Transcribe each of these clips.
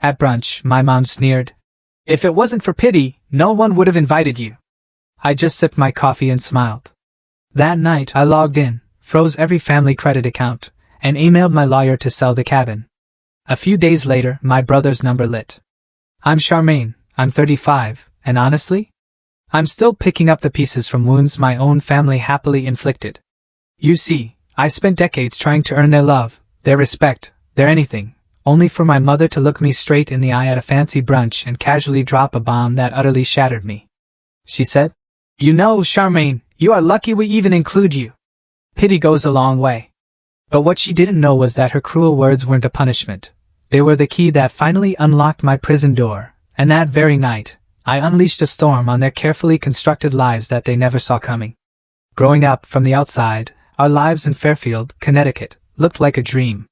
At brunch, my mom sneered. If it wasn't for pity, no one would have invited you. I just sipped my coffee and smiled. That night, I logged in, froze every family credit account, and emailed my lawyer to sell the cabin. A few days later, my brother's number lit. I'm Charmaine, I'm 35, and honestly, I'm still picking up the pieces from wounds my own family happily inflicted. You see, I spent decades trying to earn their love, their respect, their anything, only for my mother to look me straight in the eye at a fancy brunch and casually drop a bomb that utterly shattered me. She said, "You know, Charmaine, you are lucky we even include you. Pity goes a long way." But what she didn't know was that her cruel words weren't a punishment. They were the key that finally unlocked my prison door, and that very night, I unleashed a storm on their carefully constructed lives that they never saw coming. Growing up from the outside, our lives in Fairfield, Connecticut, looked like a dream.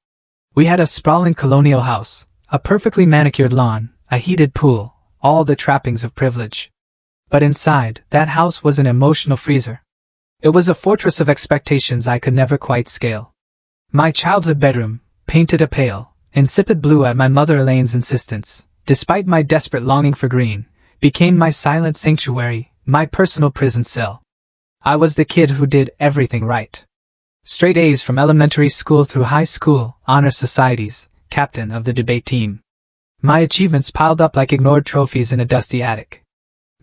We had a sprawling colonial house, a perfectly manicured lawn, a heated pool, all the trappings of privilege. But inside, that house was an emotional freezer. It was a fortress of expectations I could never quite scale. My childhood bedroom, painted a pale, insipid blue at my mother Elaine's insistence, despite my desperate longing for green, became my silent sanctuary, my personal prison cell. I was the kid who did everything right. Straight A's from elementary school through high school, honor societies, captain of the debate team. My achievements piled up like ignored trophies in a dusty attic.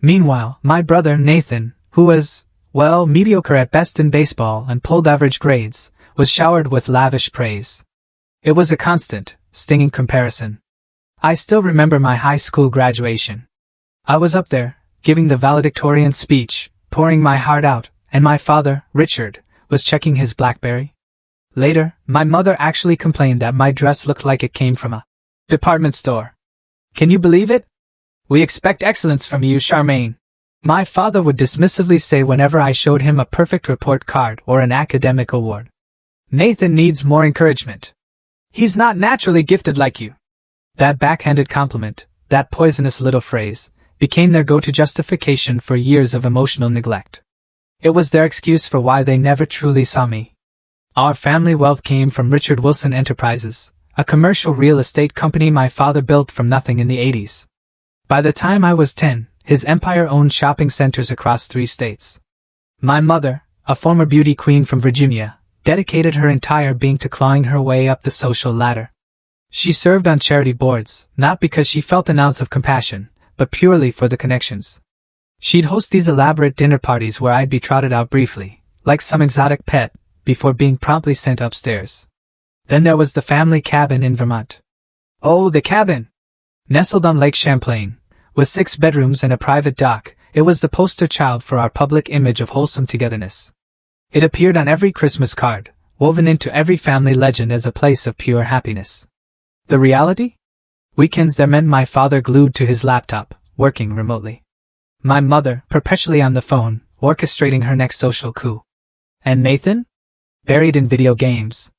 Meanwhile, my brother Nathan, who was, well, mediocre at best in baseball and pulled average grades, was showered with lavish praise. It was a constant, stinging comparison. I still remember my high school graduation. I was up there, giving the valedictorian speech, pouring my heart out, and my father, Richard, was checking his BlackBerry. Later, my mother actually complained that my dress looked like it came from a department store. Can you believe it? "We expect excellence from you, Charmaine," my father would dismissively say whenever I showed him a perfect report card or an academic award. "Nathan needs more encouragement. He's not naturally gifted like you." That backhanded compliment, that poisonous little phrase, became their go-to justification for years of emotional neglect. It was their excuse for why they never truly saw me. Our family wealth came from Richard Wilson Enterprises, a commercial real estate company my father built from nothing in the 80s. By the time I was 10, his empire owned shopping centers across 3 states. My mother, a former beauty queen from Virginia, dedicated her entire being to clawing her way up the social ladder. She served on charity boards, not because she felt an ounce of compassion, but purely for the connections. She'd host these elaborate dinner parties where I'd be trotted out briefly, like some exotic pet, before being promptly sent upstairs. Then there was the family cabin in Vermont. Oh, the cabin! Nestled on Lake Champlain, with 6 bedrooms and a private dock, it was the poster child for our public image of wholesome togetherness. It appeared on every Christmas card, woven into every family legend as a place of pure happiness. The reality? Weekends there meant my father glued to his laptop, working remotely. My mother, perpetually on the phone, orchestrating her next social coup. And Nathan? Buried in video games.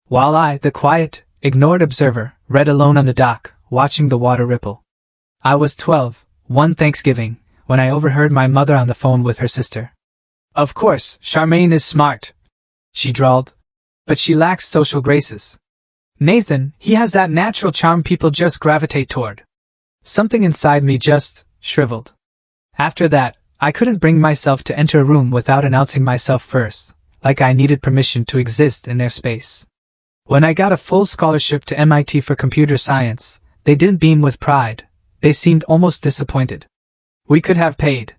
While I, the quiet, ignored observer, read alone on the dock, watching the water ripple. I was 12, one Thanksgiving, when I overheard my mother on the phone with her sister. "Of course, Charmaine is smart," she drawled, "but she lacks social graces. Nathan, he has that natural charm people just gravitate toward." Something inside me just shriveled. After that, I couldn't bring myself to enter a room without announcing myself first, like I needed permission to exist in their space. When I got a full scholarship to MIT for computer science, they didn't beam with pride. They seemed almost disappointed. "We could have paid,"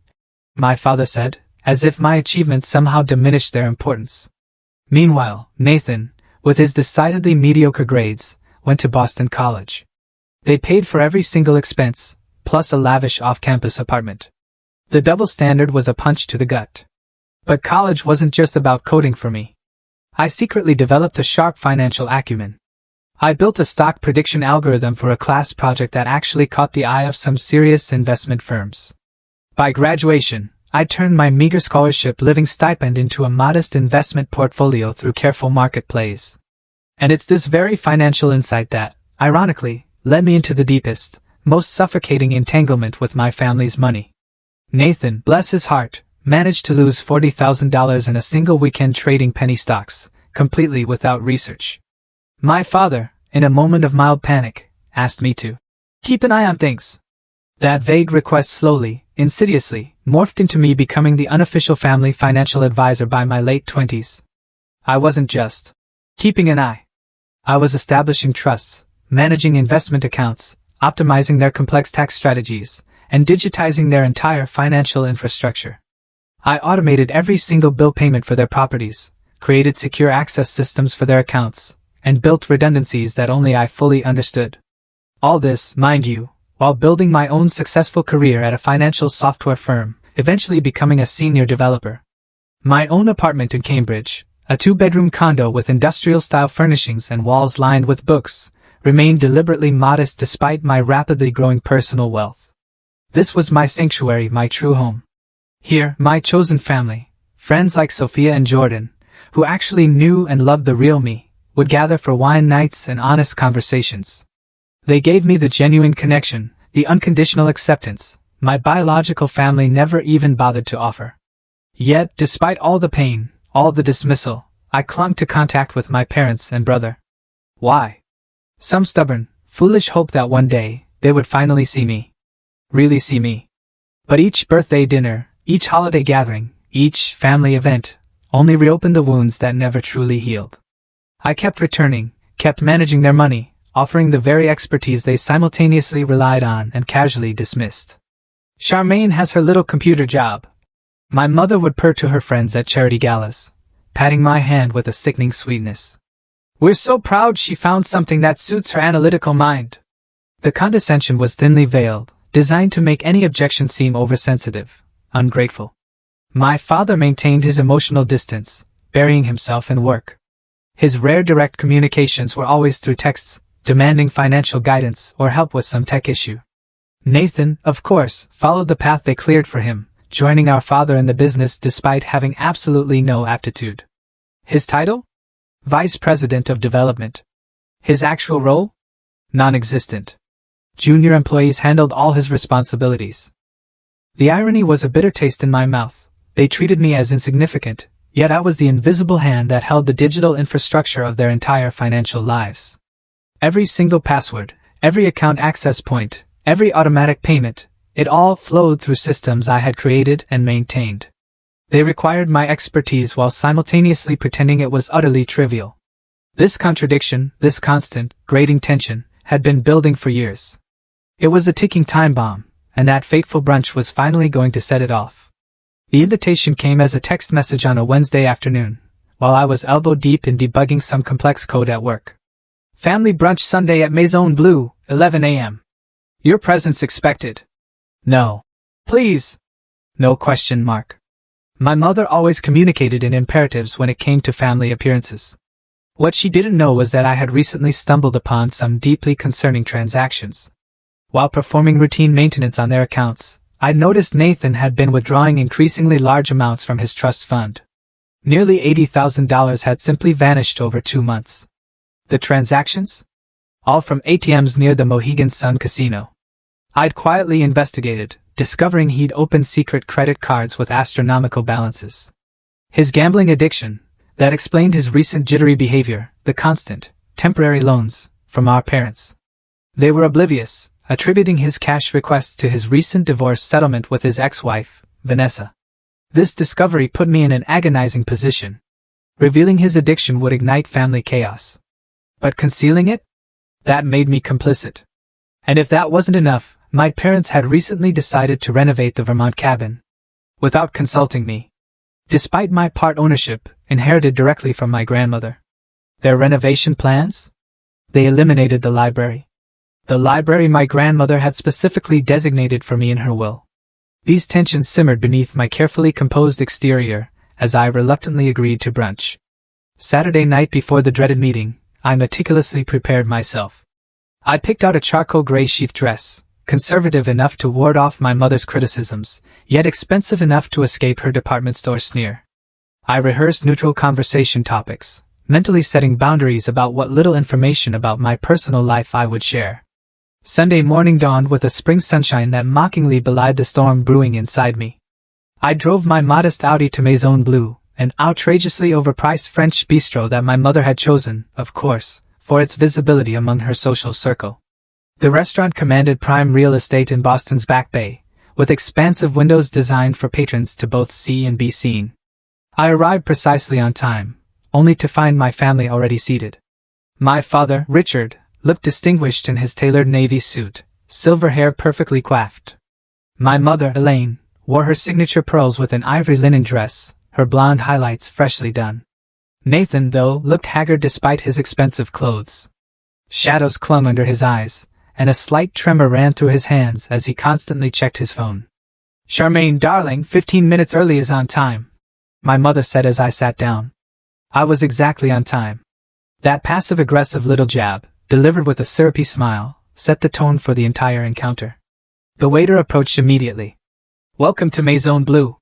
my father said, as if my achievements somehow diminished their importance. Meanwhile, Nathan, with his decidedly mediocre grades, went to Boston College. They paid for every single expense, plus a lavish off-campus apartment. The double standard was a punch to the gut. But college wasn't just about coding for me. I secretly developed a sharp financial acumen. I built a stock prediction algorithm for a class project that actually caught the eye of some serious investment firms. By graduation, I turned my meager scholarship living stipend into a modest investment portfolio through careful market plays. And it's this very financial insight that, ironically, led me into the deepest, most suffocating entanglement with my family's money. Nathan, bless his heart, managed to lose $40,000 in a single weekend trading penny stocks, completely without research. My father, in a moment of mild panic, asked me to Keep an eye on things. That vague request slowly, insidiously, morphed into me becoming the unofficial family financial advisor by my late 20s. I wasn't just keeping an eye. I was establishing trusts, managing investment accounts, optimizing their complex tax strategies, and digitizing their entire financial infrastructure. I automated every single bill payment for their properties, created secure access systems for their accounts, and built redundancies that only I fully understood. All this, mind you, while building my own successful career at a financial software firm, eventually becoming a senior developer. My own apartment in Cambridge, a 2-bedroom condo with industrial-style furnishings and walls lined with books, remained deliberately modest despite my rapidly growing personal wealth. This was my sanctuary, my true home. Here, my chosen family, friends like Sophia and Jordan, who actually knew and loved the real me, would gather for wine nights and honest conversations. They gave me the genuine connection, the unconditional acceptance, my biological family never even bothered to offer. Yet, despite all the pain, all the dismissal, I clung to contact with my parents and brother. Why? Some stubborn, foolish hope that one day, they would finally see me. Really see me. But each birthday dinner, each holiday gathering, each family event, only reopened the wounds that never truly healed. I kept returning, kept managing their money, offering the very expertise they simultaneously relied on and casually dismissed. Charmaine has her little computer job. My mother would purr to her friends at charity galas, patting my hand with a sickening sweetness. We're so proud she found something that suits her analytical mind. The condescension was thinly veiled, designed to make any objection seem oversensitive, ungrateful. My father maintained his emotional distance, burying himself in work. His rare direct communications were always through texts, demanding financial guidance or help with some tech issue. Nathan, of course, followed the path they cleared for him, joining our father in the business despite having absolutely no aptitude. His title? Vice President of Development. His actual role? Non-existent. Junior employees handled all his responsibilities. The irony was a bitter taste in my mouth. They treated me as insignificant, yet I was the invisible hand that held the digital infrastructure of their entire financial lives. Every single password, every account access point, every automatic payment, it all flowed through systems I had created and maintained. They required my expertise while simultaneously pretending it was utterly trivial. This contradiction, this constant, grating tension, had been building for years. It was a ticking time bomb, and that fateful brunch was finally going to set it off. The invitation came as a text message on a Wednesday afternoon, while I was elbow deep in debugging some complex code at work. Family brunch Sunday at Maison Bleu, 11 a.m. Your presence expected. No. Please. No question mark. My mother always communicated in imperatives when it came to family appearances. What she didn't know was that I had recently stumbled upon some deeply concerning transactions. While performing routine maintenance on their accounts, I'd noticed Nathan had been withdrawing increasingly large amounts from his trust fund. Nearly $80,000 had simply vanished over 2 months. The transactions? All from ATMs near the Mohegan Sun Casino. I'd quietly investigated, discovering he'd opened secret credit cards with astronomical balances. His gambling addiction, that explained his recent jittery behavior, the constant, temporary loans, from our parents. They were oblivious, attributing his cash requests to his recent divorce settlement with his ex-wife, Vanessa. This discovery put me in an agonizing position. Revealing his addiction would ignite family chaos. But concealing it? That made me complicit. And if that wasn't enough, my parents had recently decided to renovate the Vermont cabin. Without consulting me. Despite my part ownership, inherited directly from my grandmother. Their renovation plans? They eliminated the library. The library my grandmother had specifically designated for me in her will. These tensions simmered beneath my carefully composed exterior, as I reluctantly agreed to brunch. Saturday night before the dreaded meeting, I meticulously prepared myself. I picked out a charcoal gray sheath dress, conservative enough to ward off my mother's criticisms, yet expensive enough to escape her department store sneer. I rehearsed neutral conversation topics, mentally setting boundaries about what little information about my personal life I would share. Sunday morning dawned with a spring sunshine that mockingly belied the storm brewing inside me. I drove my modest Audi to Maison Bleu, an outrageously overpriced French bistro that my mother had chosen, of course, for its visibility among her social circle. The restaurant commanded prime real estate in Boston's Back Bay, with expansive windows designed for patrons to both see and be seen. I arrived precisely on time, only to find my family already seated. My father, Richard, looked distinguished in his tailored navy suit, silver hair perfectly coiffed. My mother, Elaine, wore her signature pearls with an ivory linen dress, her blonde highlights freshly done. Nathan, though, looked haggard despite his expensive clothes. Shadows clung under his eyes, and a slight tremor ran through his hands as he constantly checked his phone. "Charmaine, darling, 15 minutes early is on time," my mother said as I sat down. I was exactly on time. That passive-aggressive little jab, delivered with a syrupy smile, set the tone for the entire encounter. The waiter approached immediately. "Welcome to Maison Bleu.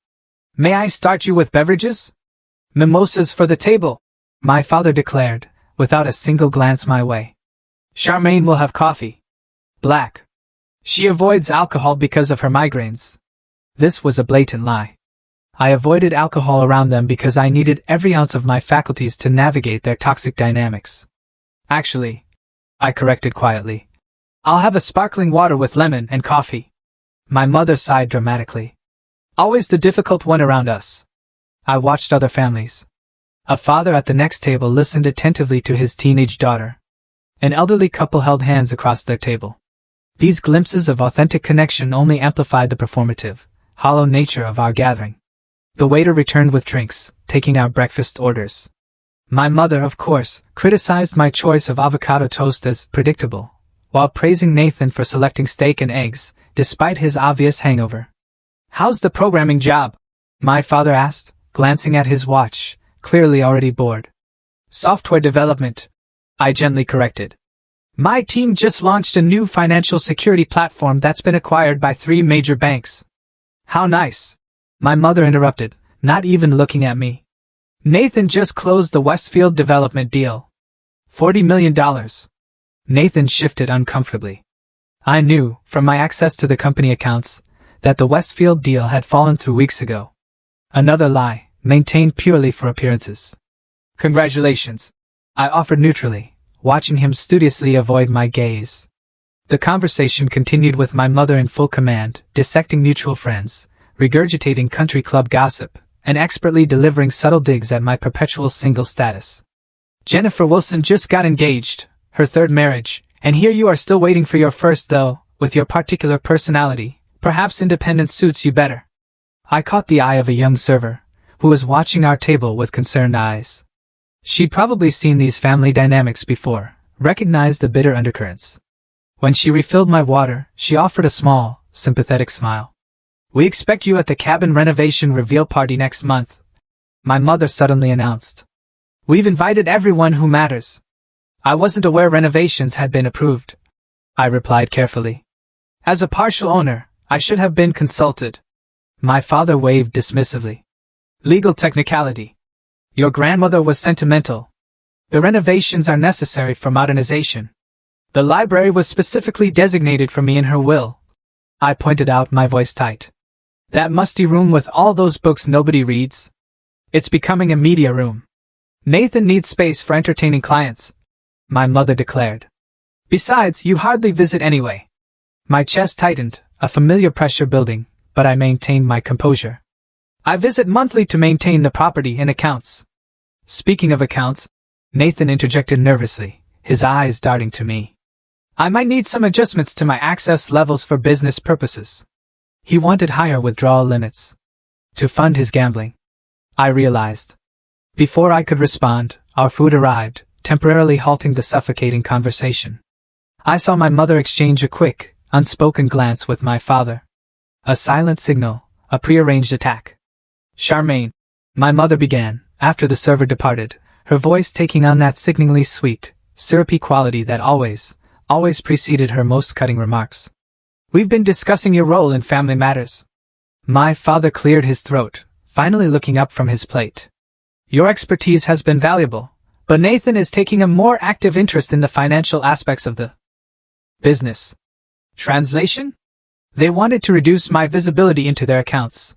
May I start you with beverages?" "Mimosas for the table," my father declared, without a single glance my way. "Charmaine will have coffee. Black. She avoids alcohol because of her migraines." This was a blatant lie. I avoided alcohol around them because I needed every ounce of my faculties to navigate their toxic dynamics. "Actually," I corrected quietly, "I'll have a sparkling water with lemon and coffee." My mother sighed dramatically. Always the difficult one around us. I watched other families. A father at the next table listened attentively to his teenage daughter. An elderly couple held hands across their table. These glimpses of authentic connection only amplified the performative, hollow nature of our gathering. The waiter returned with drinks, taking our breakfast orders. My mother, of course, criticized my choice of avocado toast as predictable, while praising Nathan for selecting steak and eggs, despite his obvious hangover. "How's the programming job?" my father asked, glancing at his watch, clearly already bored. "Software development," I gently corrected. "My team just launched a new financial security platform that's been acquired by 3 major banks." "How nice," my mother interrupted, not even looking at me. "Nathan just closed the Westfield development deal. $40 million. Nathan shifted uncomfortably. I knew, from my access to the company accounts, that the Westfield deal had fallen through weeks ago. Another lie, maintained purely for appearances. "Congratulations," I offered neutrally, watching him studiously avoid my gaze. The conversation continued with my mother in full command, dissecting mutual friends, regurgitating country club gossip, and expertly delivering subtle digs at my perpetual single status. "Jennifer Wilson just got engaged, her 3rd marriage, and here you are still waiting for your first, though, with your particular personality. Perhaps independence suits you better." I caught the eye of a young server, who was watching our table with concerned eyes. She'd probably seen these family dynamics before, recognized the bitter undercurrents. When she refilled my water, she offered a small, sympathetic smile. "We expect you at the cabin renovation reveal party next month," my mother suddenly announced. "We've invited everyone who matters." "I wasn't aware renovations had been approved," I replied carefully. "As a partial owner, I should have been consulted." My father waved dismissively. "Legal technicality. Your grandmother was sentimental. The renovations are necessary for modernization. The library was specifically designated for me in her will." I pointed out, my voice tight. "That musty room with all those books nobody reads? It's becoming a media room. Nathan needs space for entertaining clients," my mother declared. "Besides, you hardly visit anyway." My chest tightened, a familiar pressure building, but I maintained my composure. "I visit monthly to maintain the property and accounts." "Speaking of accounts," Nathan interjected nervously, his eyes darting to me. "I might need some adjustments to my access levels for business purposes." He wanted higher withdrawal limits. To fund his gambling, I realized. Before I could respond, our food arrived, temporarily halting the suffocating conversation. I saw my mother exchange a quick, unspoken glance with my father. A silent signal, a prearranged attack. "Charmaine," my mother began, after the server departed, her voice taking on that sickeningly sweet, syrupy quality that always preceded her most cutting remarks. "We've been discussing your role in family matters." My father cleared his throat, finally looking up from his plate. "Your expertise has been valuable, but Nathan is taking a more active interest in the financial aspects of the business." Translation? They wanted to reduce my visibility into their accounts.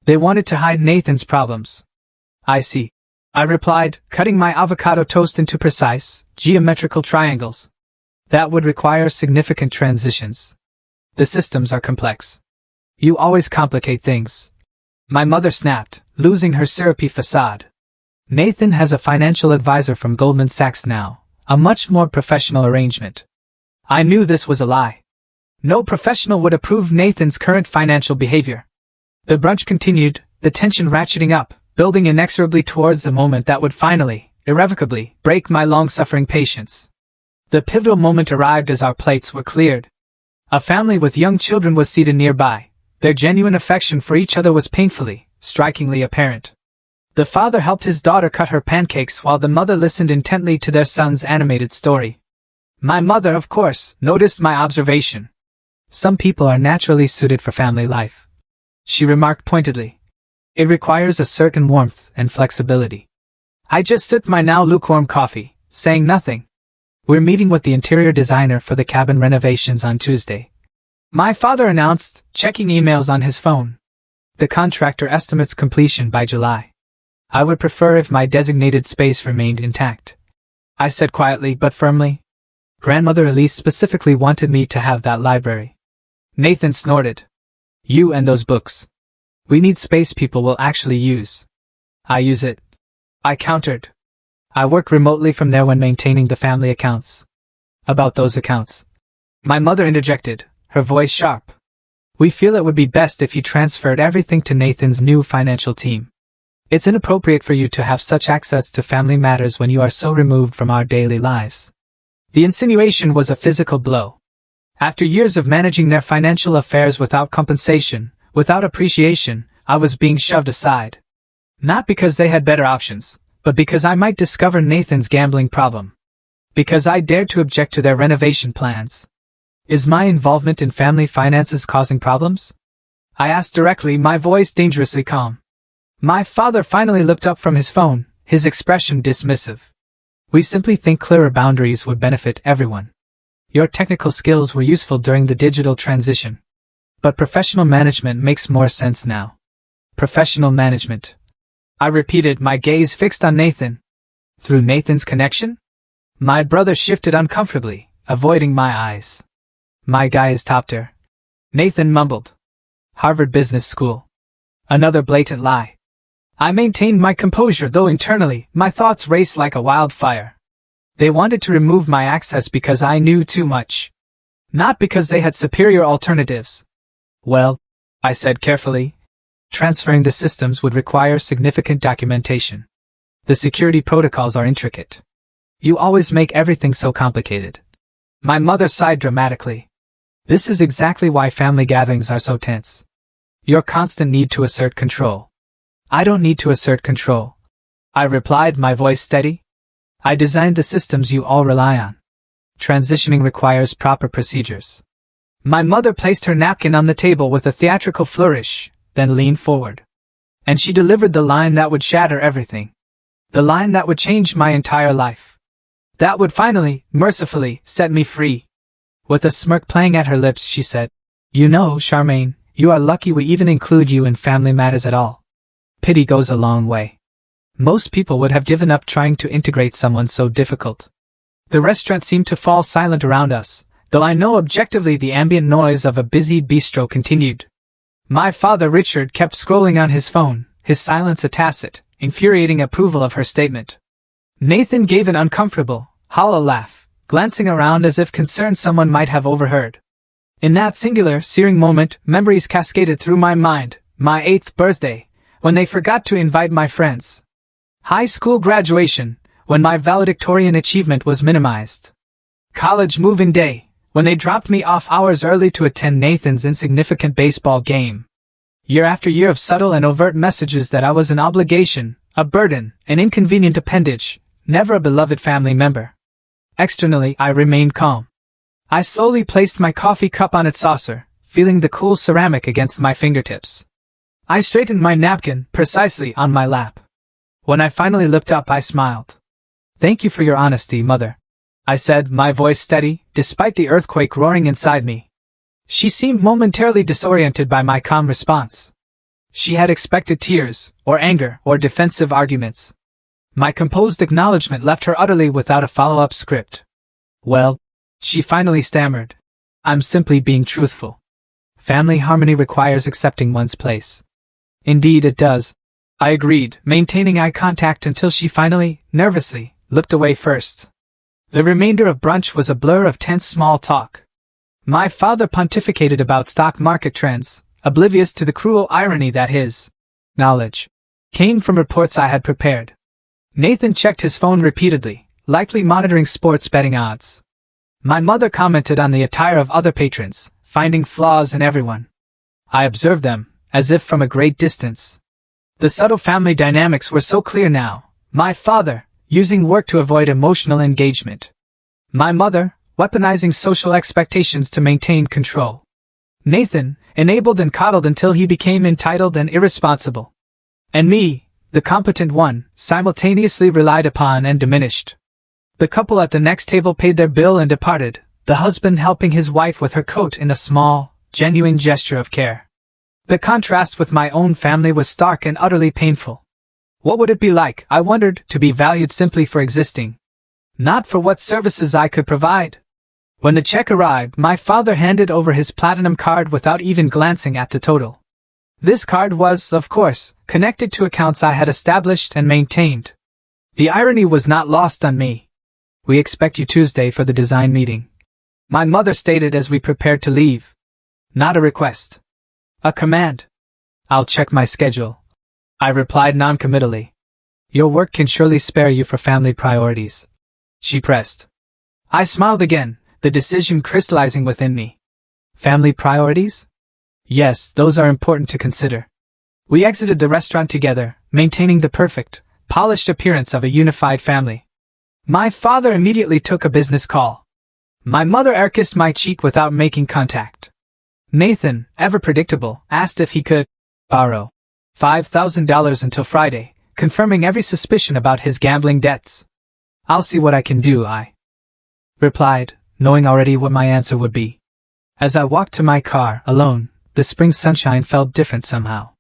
They wanted to hide Nathan's problems. "I see," I replied, cutting my avocado toast into precise, geometrical triangles. That would require significant transitions. The systems are complex. You always complicate things. My mother snapped, losing her syrupy facade. Nathan has a financial advisor from Goldman Sachs now, a much more professional arrangement. I knew this was a lie. No professional would approve Nathan's current financial behavior. The brunch continued, the tension ratcheting up, building inexorably towards the moment that would finally, irrevocably, break my long-suffering patience. The pivotal moment arrived as our plates were cleared. A family with young children was seated nearby. Their genuine affection for each other was painfully, strikingly apparent. The father helped his daughter cut her pancakes while the mother listened intently to their son's animated story. My mother, of course, noticed my observation. Some people are naturally suited for family life, she remarked pointedly. It requires a certain warmth and flexibility. I just sipped my now lukewarm coffee, saying nothing. We're meeting with the interior designer for the cabin renovations on Tuesday, my father announced, checking emails on his phone. The contractor estimates completion by July. I would prefer if my designated space remained intact, I said quietly but firmly. Grandmother Elise specifically wanted me to have that library. Nathan snorted. You and those books. We need space people will actually use. I use it, I countered. I work remotely from there when maintaining the family accounts. About those accounts, my mother interjected, her voice sharp. We feel it would be best if you transferred everything to Nathan's new financial team. It's inappropriate for you to have such access to family matters when you are so removed from our daily lives. The insinuation was a physical blow. After years of managing their financial affairs without compensation, without appreciation, I was being shoved aside. Not because they had better options, but because I might discover Nathan's gambling problem. Because I dared to object to their renovation plans. Is my involvement in family finances causing problems? I asked directly, my voice dangerously calm. My father finally looked up from his phone, his expression dismissive. We simply think clearer boundaries would benefit everyone. Your technical skills were useful during the digital transition. But professional management makes more sense now. Professional management. I repeated, my gaze fixed on Nathan. Through Nathan's connection? My brother shifted uncomfortably, avoiding my eyes. My guy is top tier. Nathan mumbled. Harvard Business School. Another blatant lie. I maintained my composure, though internally, my thoughts raced like a wildfire. They wanted to remove my access because I knew too much. Not because they had superior alternatives. Well, I said carefully, transferring the systems would require significant documentation. The security protocols are intricate. You always make everything so complicated. My mother sighed dramatically. This is exactly why family gatherings are so tense. Your constant need to assert control. I don't need to assert control, I replied, my voice steady. I designed the systems you all rely on. Transitioning requires proper procedures. My mother placed her napkin on the table with a theatrical flourish, then leaned forward. And she delivered the line that would shatter everything. The line that would change my entire life. That would finally, mercifully, set me free. With a smirk playing at her lips, she said, You know, Charmaine, you are lucky we even include you in family matters at all. Pity goes a long way. Most people would have given up trying to integrate someone so difficult. The restaurant seemed to fall silent around us, though I know objectively the ambient noise of a busy bistro continued. My father Richard kept scrolling on his phone, his silence a tacit, infuriating approval of her statement. Nathan gave an uncomfortable, hollow laugh, glancing around as if concerned someone might have overheard. In that singular, searing moment, memories cascaded through my mind, my 8th birthday, when they forgot to invite my friends. High school graduation, when my valedictorian achievement was minimized. College move-in day, when they dropped me off hours early to attend Nathan's insignificant baseball game. Year after year of subtle and overt messages that I was an obligation, a burden, an inconvenient appendage, never a beloved family member. Externally, I remained calm. I slowly placed my coffee cup on its saucer, feeling the cool ceramic against my fingertips. I straightened my napkin precisely on my lap. When I finally looked up, I smiled. Thank you for your honesty, Mother, I said, my voice steady, despite the earthquake roaring inside me. She seemed momentarily disoriented by my calm response. She had expected tears, or anger, or defensive arguments. My composed acknowledgement left her utterly without a follow-up script. Well, She finally stammered. I'm simply being truthful. Family harmony requires accepting one's place. Indeed it does. I agreed, maintaining eye contact until she finally, nervously, looked away first. The remainder of brunch was a blur of tense small talk. My father pontificated about stock market trends, oblivious to the cruel irony that his knowledge came from reports I had prepared. Nathan checked his phone repeatedly, likely monitoring sports betting odds. My mother commented on the attire of other patrons, finding flaws in everyone. I observed them, as if from a great distance. The subtle family dynamics were so clear now. My father, using work to avoid emotional engagement. My mother, weaponizing social expectations to maintain control. Nathan, enabled and coddled until he became entitled and irresponsible. And me, the competent one, simultaneously relied upon and diminished. The couple at the next table paid their bill and departed, the husband helping his wife with her coat in a small, genuine gesture of care. The contrast with my own family was stark and utterly painful. What would it be like, I wondered, to be valued simply for existing? Not for what services I could provide. When the check arrived, my father handed over his platinum card without even glancing at the total. This card was, of course, connected to accounts I had established and maintained. The irony was not lost on me. We expect you Tuesday for the design meeting. My mother stated as we prepared to leave. Not a request. A command. I'll check my schedule. I replied noncommittally. Your work can surely spare you for family priorities. She pressed. I smiled again, the decision crystallizing within me. Family priorities? Yes, those are important to consider. We exited the restaurant together, maintaining the perfect, polished appearance of a unified family. My father immediately took a business call. My mother kissed my cheek without making contact. Nathan, ever predictable, asked if he could borrow $5,000 until Friday, confirming every suspicion about his gambling debts. I'll see what I can do, I replied, knowing already what my answer would be. As I walked to my car, alone, the spring sunshine felt different somehow.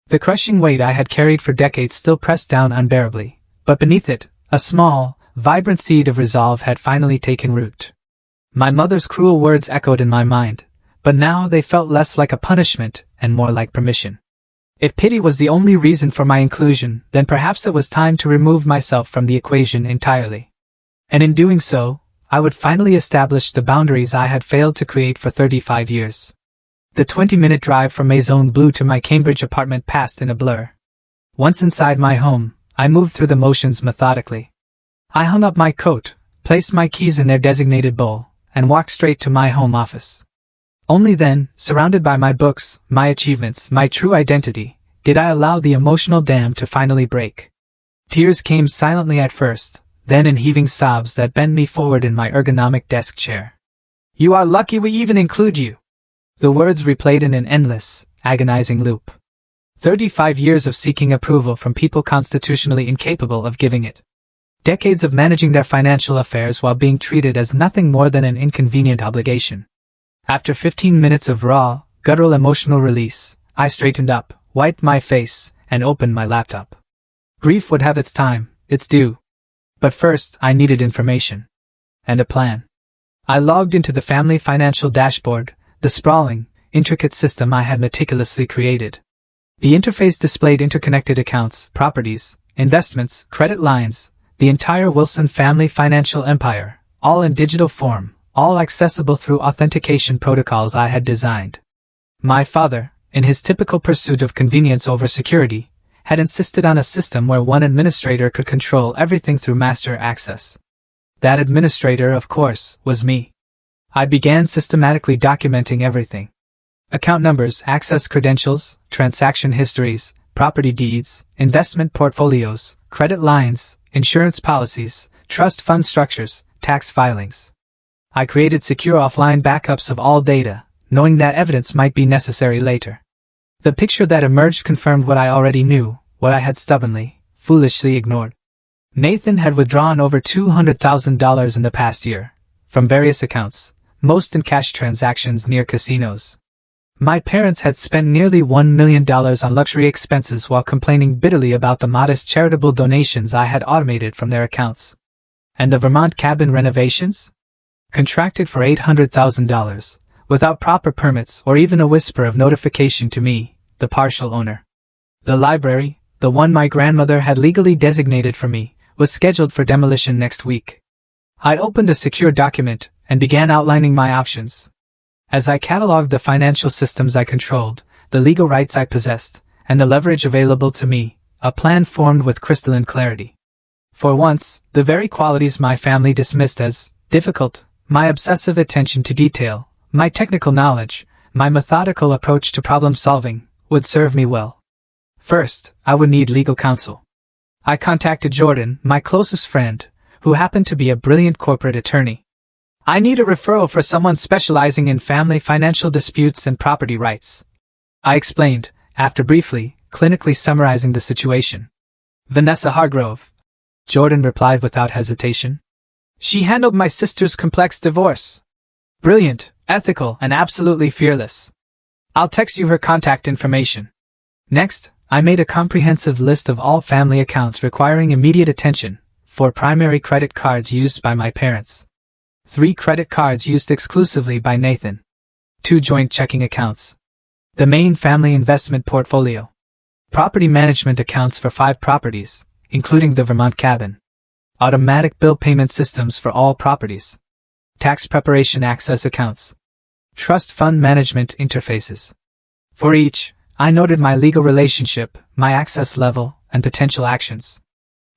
The crushing weight I had carried for decades still pressed down unbearably, but beneath it, a small, vibrant seed of resolve had finally taken root. My mother's cruel words echoed in my mind, but now they felt less like a punishment and more like permission. If pity was the only reason for my inclusion, then perhaps it was time to remove myself from the equation entirely. And in doing so, I would finally establish the boundaries I had failed to create for 35 years. The 20-minute drive from Maison Bleu to my Cambridge apartment passed in a blur. Once inside my home, I moved through the motions methodically. I hung up my coat, placed my keys in their designated bowl, and walked straight to my home office. Only then, surrounded by my books, my achievements, my true identity, did I allow the emotional dam to finally break. Tears came silently at first, then in heaving sobs that bent me forward in my ergonomic desk chair. You are lucky we even include you. The words replayed in an endless, agonizing loop. 35 years of seeking approval from people constitutionally incapable of giving it. Decades of managing their financial affairs while being treated as nothing more than an inconvenient obligation. After 15 minutes of raw, guttural emotional release, I straightened up, wiped my face, and opened my laptop. Grief would have its time, its due. But first, I needed information. And a plan. I logged into the family financial dashboard, the sprawling, intricate system I had meticulously created. The interface displayed interconnected accounts, properties, investments, credit lines, the entire Wilson family financial empire, all in digital form, all accessible through authentication protocols I had designed. My father, in his typical pursuit of convenience over security, had insisted on a system where one administrator could control everything through master access. That administrator, of course, was me. I began systematically documenting everything. Account numbers, access credentials, transaction histories, property deeds, investment portfolios, credit lines, insurance policies, trust fund structures, tax filings. I created secure offline backups of all data, knowing that evidence might be necessary later. The picture that emerged confirmed what I already knew, what I had stubbornly, foolishly ignored. Nathan had withdrawn over $200,000 in the past year, from various accounts, most in cash transactions near casinos. My parents had spent nearly $1 million on luxury expenses while complaining bitterly about the modest charitable donations I had automated from their accounts. And the Vermont cabin renovations? Contracted for $800,000, without proper permits or even a whisper of notification to me, the partial owner. The library, the one my grandmother had legally designated for me, was scheduled for demolition next week. I opened a secure document and began outlining my options. As I cataloged the financial systems I controlled, the legal rights I possessed, and the leverage available to me, a plan formed with crystalline clarity. For once, the very qualities my family dismissed as difficult, my obsessive attention to detail, my technical knowledge, my methodical approach to problem solving, would serve me well. First, I would need legal counsel. I contacted Jordan, my closest friend, who happened to be a brilliant corporate attorney. I need a referral for someone specializing in family financial disputes and property rights, I explained, after briefly, clinically summarizing the situation. Vanessa Hargrove, Jordan replied without hesitation. She handled my sister's complex divorce. Brilliant, ethical, and absolutely fearless. I'll text you her contact information. Next, I made a comprehensive list of all family accounts requiring immediate attention, 4 primary credit cards used by my parents, 3 credit cards used exclusively by Nathan, 2 joint checking accounts, the main family investment portfolio, property management accounts for 5 properties, including the Vermont cabin, automatic bill payment systems for all properties, tax preparation access accounts, trust fund management interfaces. For each, I noted my legal relationship, my access level, and potential actions.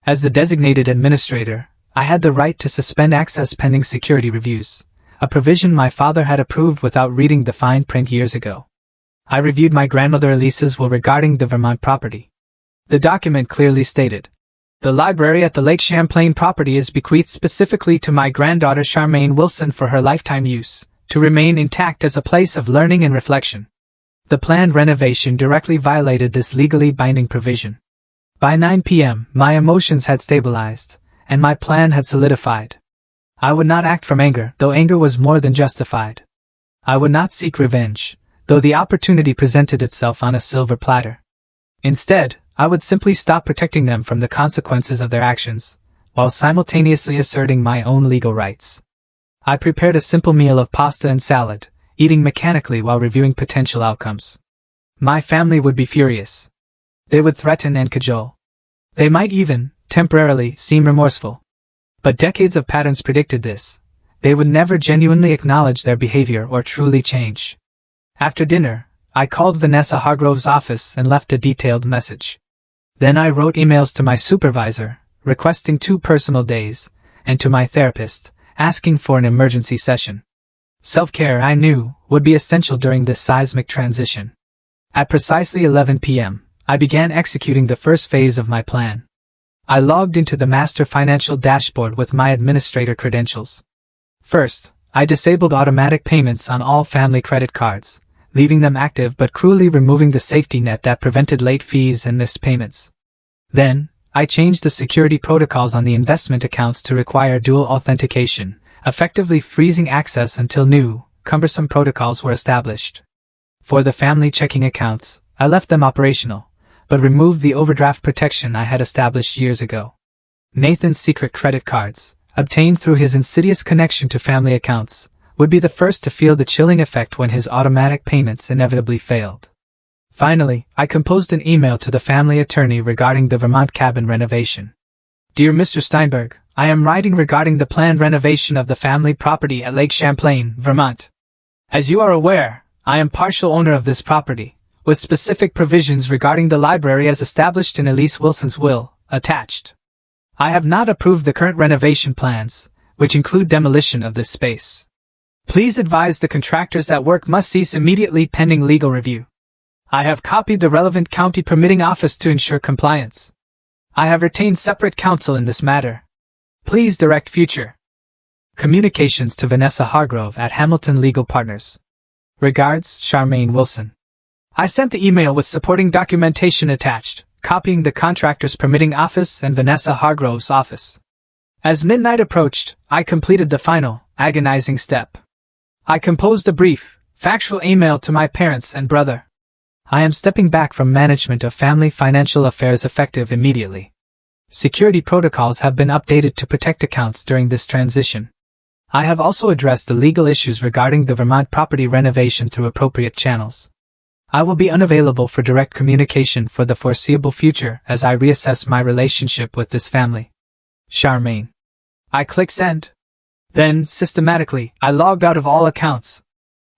As the designated administrator, I had the right to suspend access pending security reviews, a provision my father had approved without reading the fine print years ago. I reviewed my grandmother Elisa's will regarding the Vermont property. The document clearly stated, "The library at the Lake Champlain property is bequeathed specifically to my granddaughter Charmaine Wilson for her lifetime use, to remain intact as a place of learning and reflection." The planned renovation directly violated this legally binding provision. By 9 p.m., my emotions had stabilized, and my plan had solidified. I would not act from anger, though anger was more than justified. I would not seek revenge, though the opportunity presented itself on a silver platter. Instead, I would simply stop protecting them from the consequences of their actions, while simultaneously asserting my own legal rights. I prepared a simple meal of pasta and salad, eating mechanically while reviewing potential outcomes. My family would be furious. They would threaten and cajole. They might even, temporarily, seem remorseful. But decades of patterns predicted this. They would never genuinely acknowledge their behavior or truly change. After dinner, I called Vanessa Hargrove's office and left a detailed message. Then I wrote emails to my supervisor, requesting 2 personal days, and to my therapist, asking for an emergency session. Self-care, I knew, would be essential during this seismic transition. At precisely 11 p.m., I began executing the first phase of my plan. I logged into the master financial dashboard with my administrator credentials. First, I disabled automatic payments on all family credit cards, leaving them active but cruelly removing the safety net that prevented late fees and missed payments. Then, I changed the security protocols on the investment accounts to require dual authentication, effectively freezing access until new, cumbersome protocols were established. For the family checking accounts, I left them operational, but removed the overdraft protection I had established years ago. Nathan's secret credit cards, obtained through his insidious connection to family accounts, would be the first to feel the chilling effect when his automatic payments inevitably failed. Finally, I composed an email to the family attorney regarding the Vermont cabin renovation. "Dear Mr. Steinberg, I am writing regarding the planned renovation of the family property at Lake Champlain, Vermont. As you are aware, I am partial owner of this property, with specific provisions regarding the library as established in Elise Wilson's will, attached. I have not approved the current renovation plans, which include demolition of this space. Please advise the contractors that work must cease immediately pending legal review. I have copied the relevant county permitting office to ensure compliance. I have retained separate counsel in this matter. Please direct future communications to Vanessa Hargrove at Hamilton Legal Partners. Regards, Charmaine Wilson." I sent the email with supporting documentation attached, copying the contractor's permitting office and Vanessa Hargrove's office. As midnight approached, I completed the final, agonizing step. I composed a brief, factual email to my parents and brother. I am stepping back from management of family financial affairs effective immediately. Security protocols have been updated to protect accounts during this transition. I have also addressed the legal issues regarding the Vermont property renovation through appropriate channels. I will be unavailable for direct communication for the foreseeable future as I reassess my relationship with this family. Charmaine. I click send. Then, systematically, I logged out of all accounts.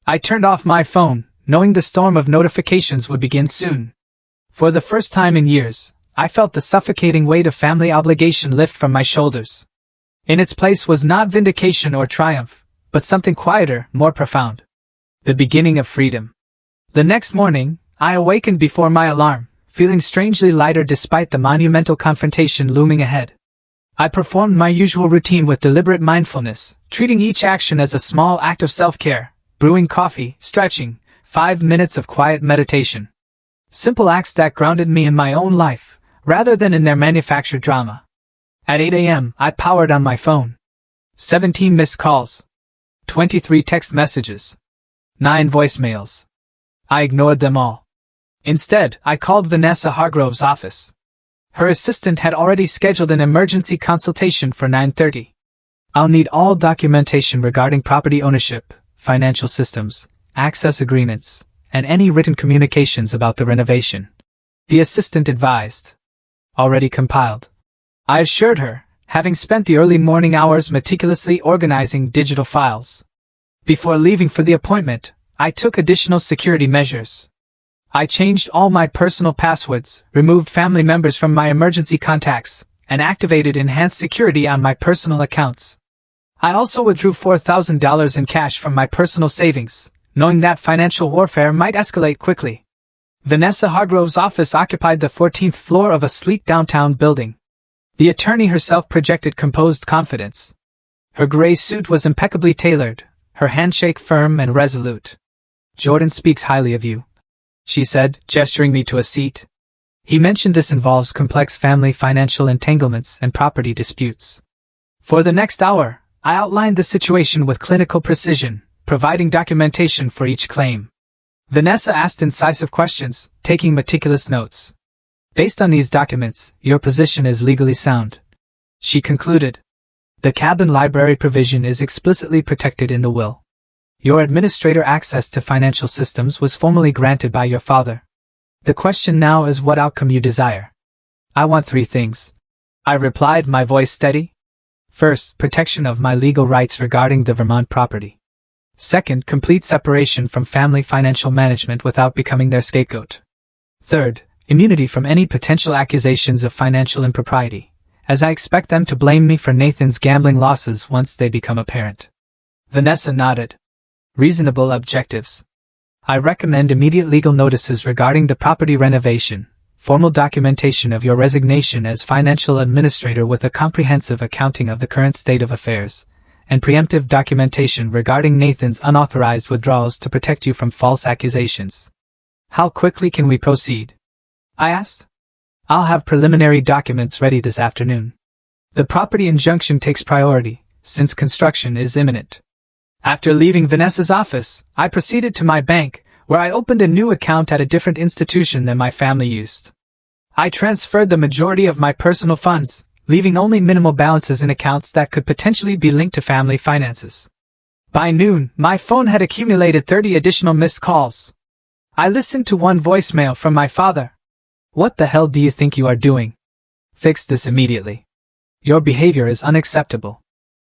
I turned off my phone, knowing the storm of notifications would begin soon. For the first time in years, I felt the suffocating weight of family obligation lift from my shoulders. In its place was not vindication or triumph, but something quieter, more profound. The beginning of freedom. The next morning, I awakened before my alarm, feeling strangely lighter despite the monumental confrontation looming ahead. I performed my usual routine with deliberate mindfulness, treating each action as a small act of self-care, brewing coffee, stretching, 5 minutes of quiet meditation. Simple acts that grounded me in my own life, rather than in their manufactured drama. At 8 a.m., I powered on my phone. 17 missed calls. 23 text messages. 9 voicemails. I ignored them all. Instead, I called Vanessa Hargrove's office. Her assistant had already scheduled an emergency consultation for 9:30. I'll need all documentation regarding property ownership, financial systems, access agreements, and any written communications about the renovation. The assistant advised. Already compiled. I assured her, having spent the early morning hours meticulously organizing digital files. Before leaving for the appointment, I took additional security measures. I changed all my personal passwords, removed family members from my emergency contacts, and activated enhanced security on my personal accounts. I also withdrew $4,000 in cash from my personal savings, knowing that financial warfare might escalate quickly. Vanessa Hargrove's office occupied the 14th floor of a sleek downtown building. The attorney herself projected composed confidence. Her gray suit was impeccably tailored, her handshake firm and resolute. "Jordan speaks highly of you," she said, gesturing me to a seat. "He mentioned this involves complex family financial entanglements and property disputes." For the next hour, I outlined the situation with clinical precision, providing documentation for each claim. Vanessa asked incisive questions, taking meticulous notes. "Based on these documents, your position is legally sound," she concluded. "The cabin library provision is explicitly protected in the will. Your administrator access to financial systems was formally granted by your father. The question now is what outcome you desire." "I want 3 things," I replied, my voice steady. "First, protection of my legal rights regarding the Vermont property. Second, complete separation from family financial management without becoming their scapegoat. Third, immunity from any potential accusations of financial impropriety, as I expect them to blame me for Nathan's gambling losses once they become apparent." Vanessa nodded. "Reasonable objectives. I recommend immediate legal notices regarding the property renovation, formal documentation of your resignation as financial administrator with a comprehensive accounting of the current state of affairs, and preemptive documentation regarding Nathan's unauthorized withdrawals to protect you from false accusations." "How quickly can we proceed?" I asked. "I'll have preliminary documents ready this afternoon. The property injunction takes priority, since construction is imminent." After leaving Vanessa's office, I proceeded to my bank, where I opened a new account at a different institution than my family used. I transferred the majority of my personal funds, leaving only minimal balances in accounts that could potentially be linked to family finances. By noon, my phone had accumulated 30 additional missed calls. I listened to one voicemail from my father. "What the hell do you think you are doing? Fix this immediately. Your behavior is unacceptable."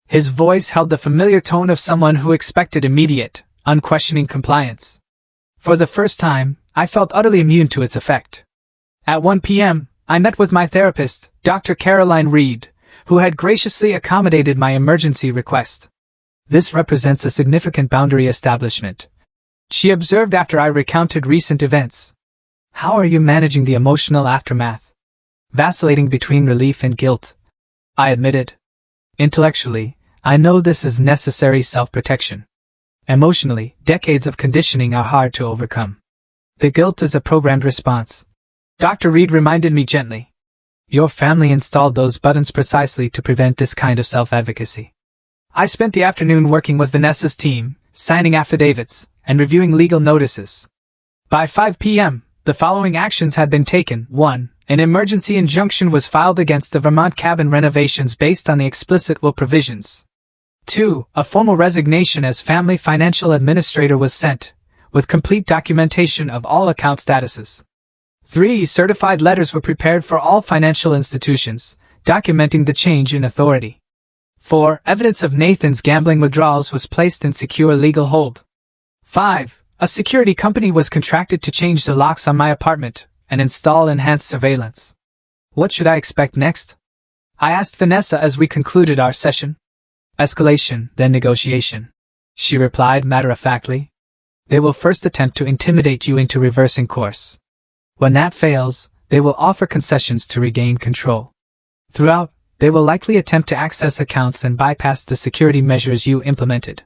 His voice held the familiar tone of someone who expected immediate, unquestioning compliance. For the first time, I felt utterly immune to its effect. At 1 p.m., I met with my therapist, Dr. Caroline Reed, who had graciously accommodated my emergency request. "This represents a significant boundary establishment," she observed after I recounted recent events. "How are you managing the emotional aftermath?" "Vacillating between relief and guilt," I admitted. "Intellectually, I know this is necessary self-protection. Emotionally, decades of conditioning are hard to overcome. The guilt is a programmed response." Dr. Reed reminded me gently. "Your family installed those buttons precisely to prevent this kind of self-advocacy." I spent the afternoon working with Vanessa's team, signing affidavits, and reviewing legal notices. By 5 p.m., the following actions had been taken. 1. An emergency injunction was filed against the Vermont cabin renovations based on the explicit will provisions. 2. A formal resignation as family financial administrator was sent, with complete documentation of all account statuses. 3. Certified letters were prepared for all financial institutions, documenting the change in authority. 4. Evidence of Nathan's gambling withdrawals was placed in secure legal hold. 5. A security company was contracted to change the locks on my apartment and install enhanced surveillance. What should I expect next? I asked Vanessa as we concluded our session. Escalation, then negotiation. She replied matter-of-factly. They will first attempt to intimidate you into reversing course. When that fails, they will offer concessions to regain control. Throughout, they will likely attempt to access accounts and bypass the security measures you implemented.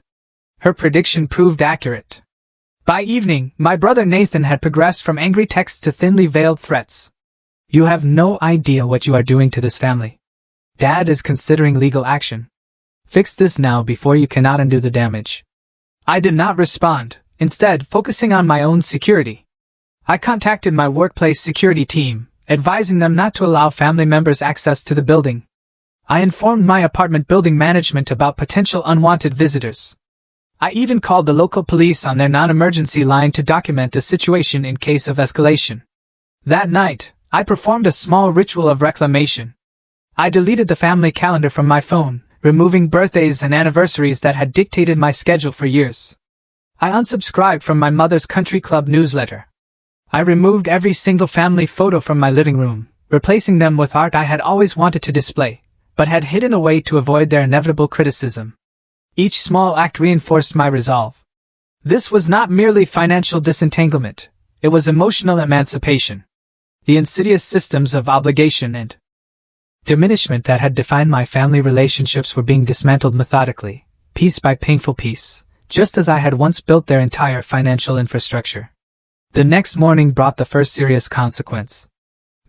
Her prediction proved accurate. By evening, my brother Nathan had progressed from angry texts to thinly veiled threats. You have no idea what you are doing to this family. Dad is considering legal action. Fix this now before you cannot undo the damage. I did not respond, instead focusing on my own security. I contacted my workplace security team, advising them not to allow family members access to the building. I informed my apartment building management about potential unwanted visitors. I even called the local police on their non-emergency line to document the situation in case of escalation. That night, I performed a small ritual of reclamation. I deleted the family calendar from my phone, removing birthdays and anniversaries that had dictated my schedule for years. I unsubscribed from my mother's country club newsletter. I removed every single family photo from my living room, replacing them with art I had always wanted to display, but had hidden away to avoid their inevitable criticism. Each small act reinforced my resolve. This was not merely financial disentanglement, it was emotional emancipation. The insidious systems of obligation and diminishment that had defined my family relationships were being dismantled methodically, piece by painful piece, just as I had once built their entire financial infrastructure. The next morning brought the first serious consequence.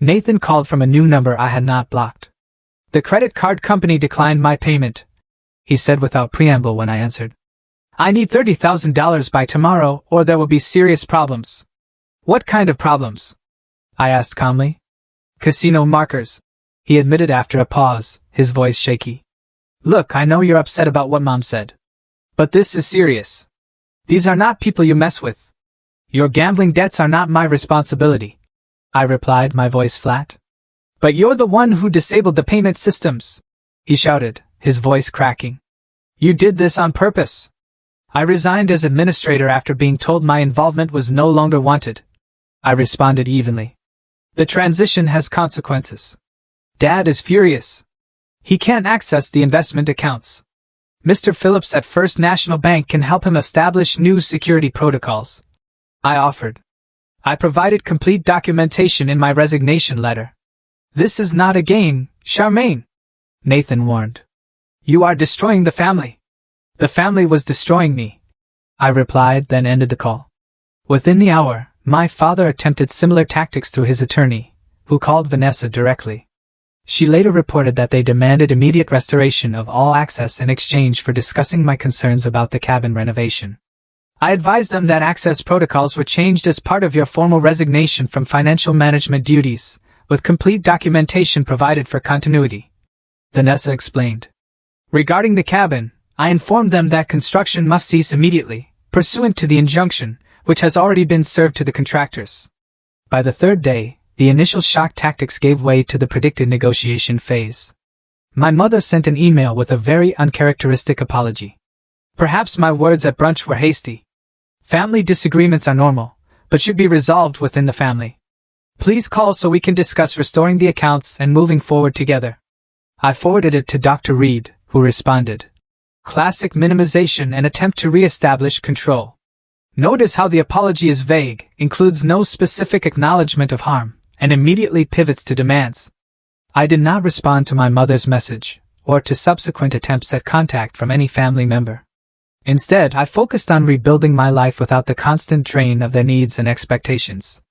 Nathan called from a new number I had not blocked. The credit card company declined my payment, he said without preamble when I answered. I need $30,000 by tomorrow or there will be serious problems. What kind of problems? I asked calmly. Casino markers, he admitted after a pause, his voice shaky. Look, I know you're upset about what Mom said. But this is serious. These are not people you mess with. Your gambling debts are not my responsibility, I replied, my voice flat. But you're the one who disabled the payment systems, he shouted, his voice cracking. You did this on purpose. I resigned as administrator after being told my involvement was no longer wanted. I responded evenly. The transition has consequences. Dad is furious. He can't access the investment accounts. Mr. Phillips at First National Bank can help him establish new security protocols. I offered. I provided complete documentation in my resignation letter. This is not a game, Charmaine, Nathan warned. You are destroying the family. The family was destroying me, I replied, then ended the call. Within the hour, my father attempted similar tactics through his attorney, who called Vanessa directly. She later reported that they demanded immediate restoration of all access in exchange for discussing my concerns about the cabin renovation. I advised them that access protocols were changed as part of your formal resignation from financial management duties, with complete documentation provided for continuity. Vanessa explained. Regarding the cabin, I informed them that construction must cease immediately, pursuant to the injunction, which has already been served to the contractors. By the third day, the initial shock tactics gave way to the predicted negotiation phase. My mother sent an email with a very uncharacteristic apology. Perhaps my words at brunch were hasty. Family disagreements are normal, but should be resolved within the family. Please call so we can discuss restoring the accounts and moving forward together. I forwarded it to Dr. Reed, who responded. Classic minimization and attempt to re-establish control. Notice how the apology is vague, includes no specific acknowledgement of harm, and immediately pivots to demands. I did not respond to my mother's message, or to subsequent attempts at contact from any family member. Instead, I focused on rebuilding my life without the constant drain of their needs and expectations.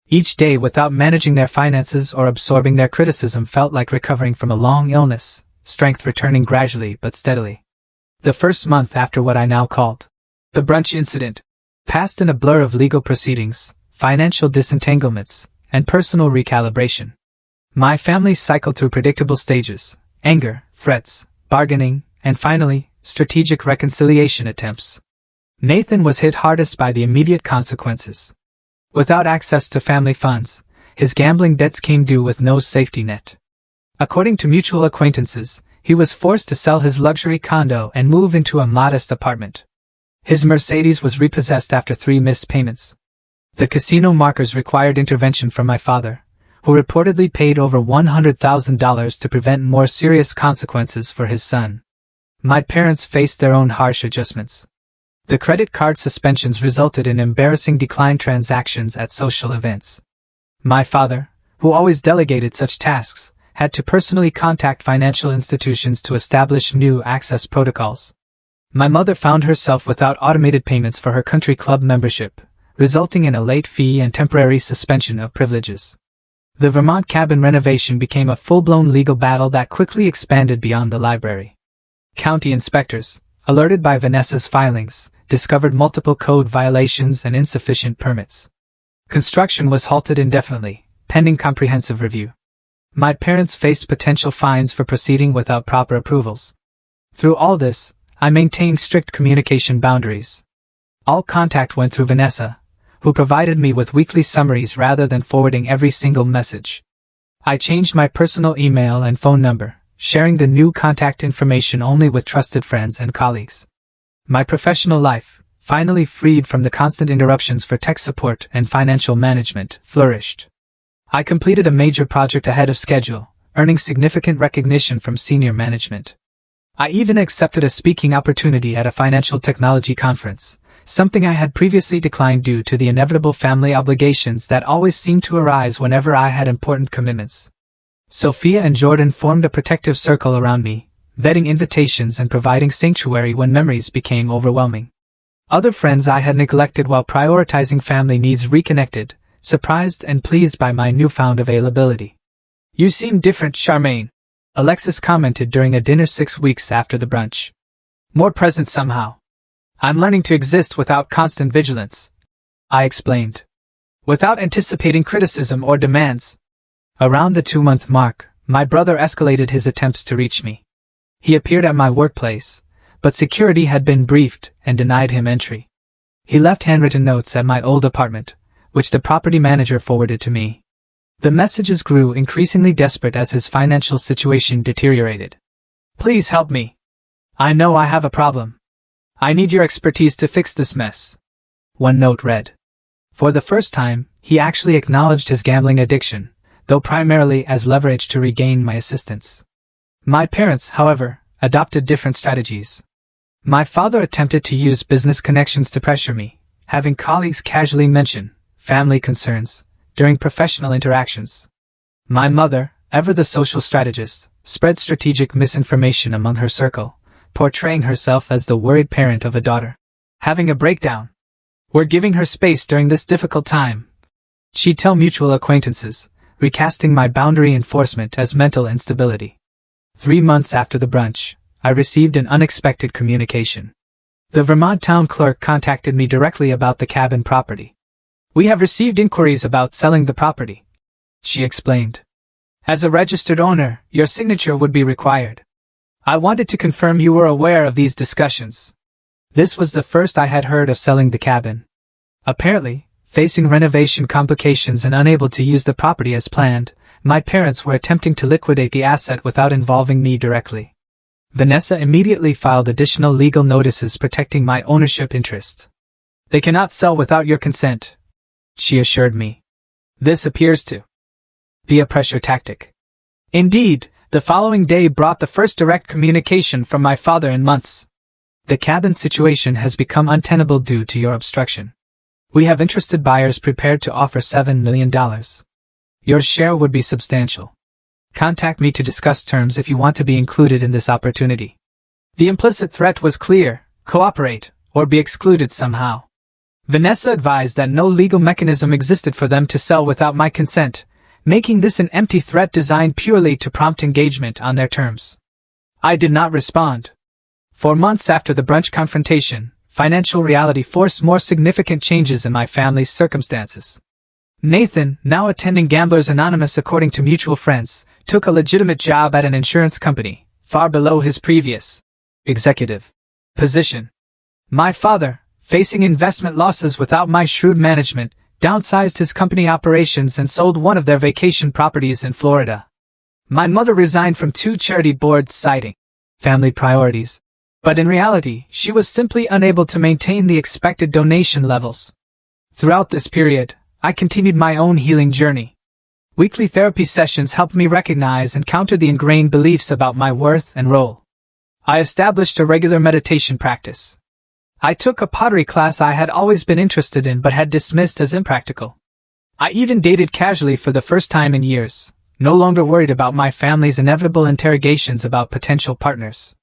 Each day without managing their finances or absorbing their criticism felt like recovering from a long illness, strength returning gradually but steadily. The first month after what I now called the brunch incident passed in a blur of legal proceedings, financial disentanglements, and personal recalibration. My family cycled through predictable stages: anger, threats, bargaining, and finally, strategic reconciliation attempts. Nathan was hit hardest by the immediate consequences. Without access to family funds, his gambling debts came due with no safety net. According to mutual acquaintances, he was forced to sell his luxury condo and move into a modest apartment. His Mercedes was repossessed after 3 missed payments. The casino markers required intervention from my father, who reportedly paid over $100,000 to prevent more serious consequences for his son. My parents faced their own harsh adjustments. The credit card suspensions resulted in embarrassing declined transactions at social events. My father, who always delegated such tasks, had to personally contact financial institutions to establish new access protocols. My mother found herself without automated payments for her country club membership, resulting in a late fee and temporary suspension of privileges. The Vermont cabin renovation became a full-blown legal battle that quickly expanded beyond the library. County inspectors, alerted by Vanessa's filings, discovered multiple code violations and insufficient permits. Construction was halted indefinitely, pending comprehensive review. My parents faced potential fines for proceeding without proper approvals. Through all this, I maintained strict communication boundaries. All contact went through Vanessa, who provided me with weekly summaries rather than forwarding every single message. I changed my personal email and phone number, sharing the new contact information only with trusted friends and colleagues. My professional life, finally freed from the constant interruptions for tech support and financial management, flourished. I completed a major project ahead of schedule, earning significant recognition from senior management. I even accepted a speaking opportunity at a financial technology conference, something I had previously declined due to the inevitable family obligations that always seemed to arise whenever I had important commitments. Sophia and Jordan formed a protective circle around me, vetting invitations and providing sanctuary when memories became overwhelming. Other friends I had neglected while prioritizing family needs reconnected, surprised and pleased by my newfound availability. "You seem different, Charmaine," Alexis commented during a dinner 6 weeks after the brunch. "More present somehow." "I'm learning to exist without constant vigilance," I explained. "Without anticipating criticism or demands." Around the 2-month mark, my brother escalated his attempts to reach me. He appeared at my workplace, but security had been briefed and denied him entry. He left handwritten notes at my old apartment, which the property manager forwarded to me. The messages grew increasingly desperate as his financial situation deteriorated. "Please help me. I know I have a problem. I need your expertise to fix this mess." One note read. For the first time, he actually acknowledged his gambling addiction, though primarily as leverage to regain my assistance. My parents, however, adopted different strategies. My father attempted to use business connections to pressure me, having colleagues casually mention family concerns during professional interactions. My mother, ever the social strategist, spread strategic misinformation among her circle, portraying herself as the worried parent of a daughter having a breakdown. "We're giving her space during this difficult time," she'd tell mutual acquaintances, recasting my boundary enforcement as mental instability. 3 months after the brunch, I received an unexpected communication. The Vermont town clerk contacted me directly about the cabin property. "We have received inquiries about selling the property," she explained. "As a registered owner, your signature would be required. I wanted to confirm you were aware of these discussions." This was the first I had heard of selling the cabin. Apparently, facing renovation complications and unable to use the property as planned, my parents were attempting to liquidate the asset without involving me directly. Vanessa immediately filed additional legal notices protecting my ownership interest. "They cannot sell without your consent," she assured me. "This appears to be a pressure tactic." Indeed, the following day brought the first direct communication from my father in months. "The cabin situation has become untenable due to your obstruction. We have interested buyers prepared to offer $7 million. Your share would be substantial. Contact me to discuss terms if you want to be included in this opportunity." The implicit threat was clear: cooperate, or be excluded somehow. Vanessa advised that no legal mechanism existed for them to sell without my consent, making this an empty threat designed purely to prompt engagement on their terms. I did not respond. For months after the brunch confrontation, financial reality forced more significant changes in my family's circumstances. Nathan, now attending Gamblers Anonymous according to mutual friends, took a legitimate job at an insurance company, far below his previous executive position. My father, facing investment losses without my shrewd management, downsized his company operations and sold one of their vacation properties in Florida. My mother resigned from 2 charity boards citing family priorities. But in reality, she was simply unable to maintain the expected donation levels. Throughout this period, I continued my own healing journey. Weekly therapy sessions helped me recognize and counter the ingrained beliefs about my worth and role. I established a regular meditation practice. I took a pottery class I had always been interested in but had dismissed as impractical. I even dated casually for the first time in years, no longer worried about my family's inevitable interrogations about potential partners.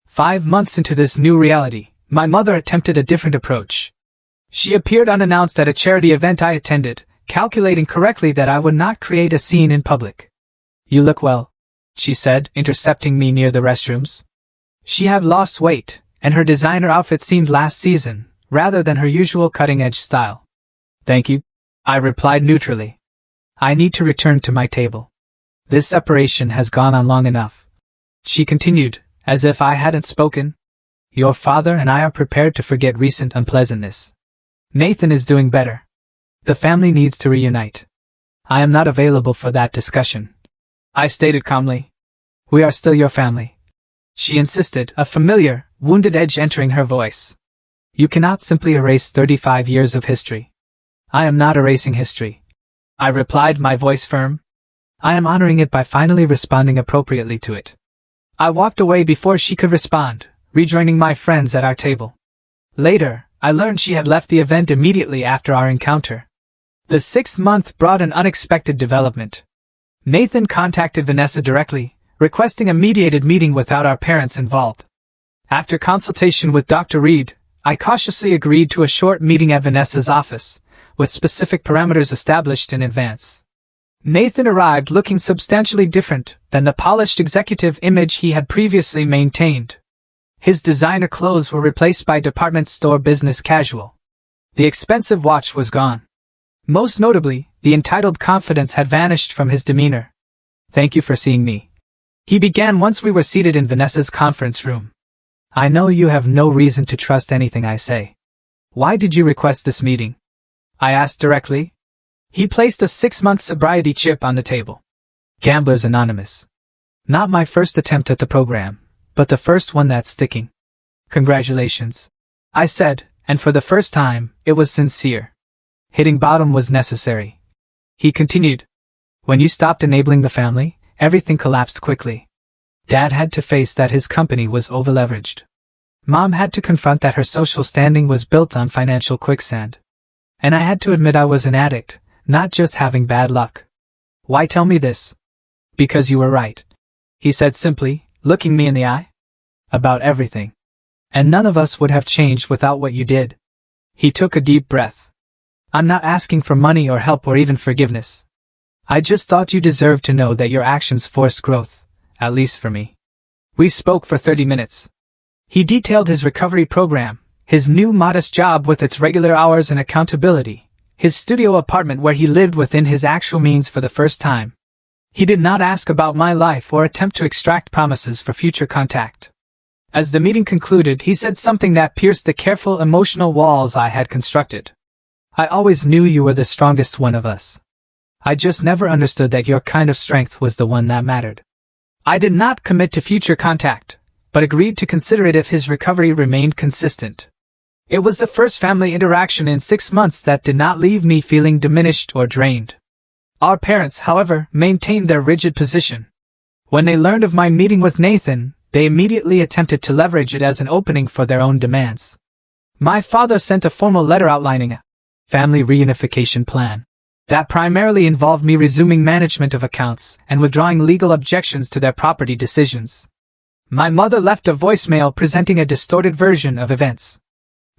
5 months into this new reality, my mother attempted a different approach. She appeared unannounced at a charity event I attended, calculating correctly that I would not create a scene in public. "You look well," she said, intercepting me near the restrooms. She had lost weight, and her designer outfit seemed last season, rather than her usual cutting-edge style. "Thank you," I replied neutrally. "I need to return to my table. This separation has gone on long enough." She continued, as if I hadn't spoken. "Your father and I are prepared to forget recent unpleasantness. Nathan is doing better. The family needs to reunite. I am not available for that discussion," I stated calmly. "We are still your family," she insisted, a familiar, wounded edge entering her voice. "You cannot simply erase 35 years of history." "I am not erasing history," I replied, my voice firm. "I am honoring it by finally responding appropriately to it." I walked away before she could respond, rejoining my friends at our table. Later, I learned she had left the event immediately after our encounter. The 6th month brought an unexpected development. Nathan contacted Vanessa directly, requesting a mediated meeting without our parents involved. After consultation with Dr. Reed, I cautiously agreed to a short meeting at Vanessa's office, with specific parameters established in advance. Nathan arrived looking substantially different than the polished executive image he had previously maintained. His designer clothes were replaced by department store business casual. The expensive watch was gone. Most notably, the entitled confidence had vanished from his demeanor. "Thank you for seeing me," he began once we were seated in Vanessa's conference room. "I know you have no reason to trust anything I say. Why did you request this meeting?" I asked directly. He placed a 6-month sobriety chip on the table. "Gamblers Anonymous. Not my first attempt at the program, but the first one that's sticking." "Congratulations," I said, and for the first time, it was sincere. "Hitting bottom was necessary." He continued. "When you stopped enabling the family, everything collapsed quickly. Dad had to face that his company was overleveraged. Mom had to confront that her social standing was built on financial quicksand. And I had to admit I was an addict, not just having bad luck." "Why tell me this?" "Because you were right," he said simply, looking me in the eye. "About everything. And none of us would have changed without what you did." He took a deep breath. "I'm not asking for money or help or even forgiveness. I just thought you deserved to know that your actions forced growth, at least for me." We spoke for 30 minutes. He detailed his recovery program, his new modest job with its regular hours and accountability, his studio apartment where he lived within his actual means for the first time. He did not ask about my life or attempt to extract promises for future contact. As the meeting concluded, he said something that pierced the careful emotional walls I had constructed. "I always knew you were the strongest one of us. I just never understood that your kind of strength was the one that mattered." I did not commit to future contact, but agreed to consider it if his recovery remained consistent. It was the first family interaction in 6 months that did not leave me feeling diminished or drained. Our parents, however, maintained their rigid position. When they learned of my meeting with Nathan, they immediately attempted to leverage it as an opening for their own demands. My father sent a formal letter outlining a family reunification plan that primarily involved me resuming management of accounts and withdrawing legal objections to their property decisions. My mother left a voicemail presenting a distorted version of events.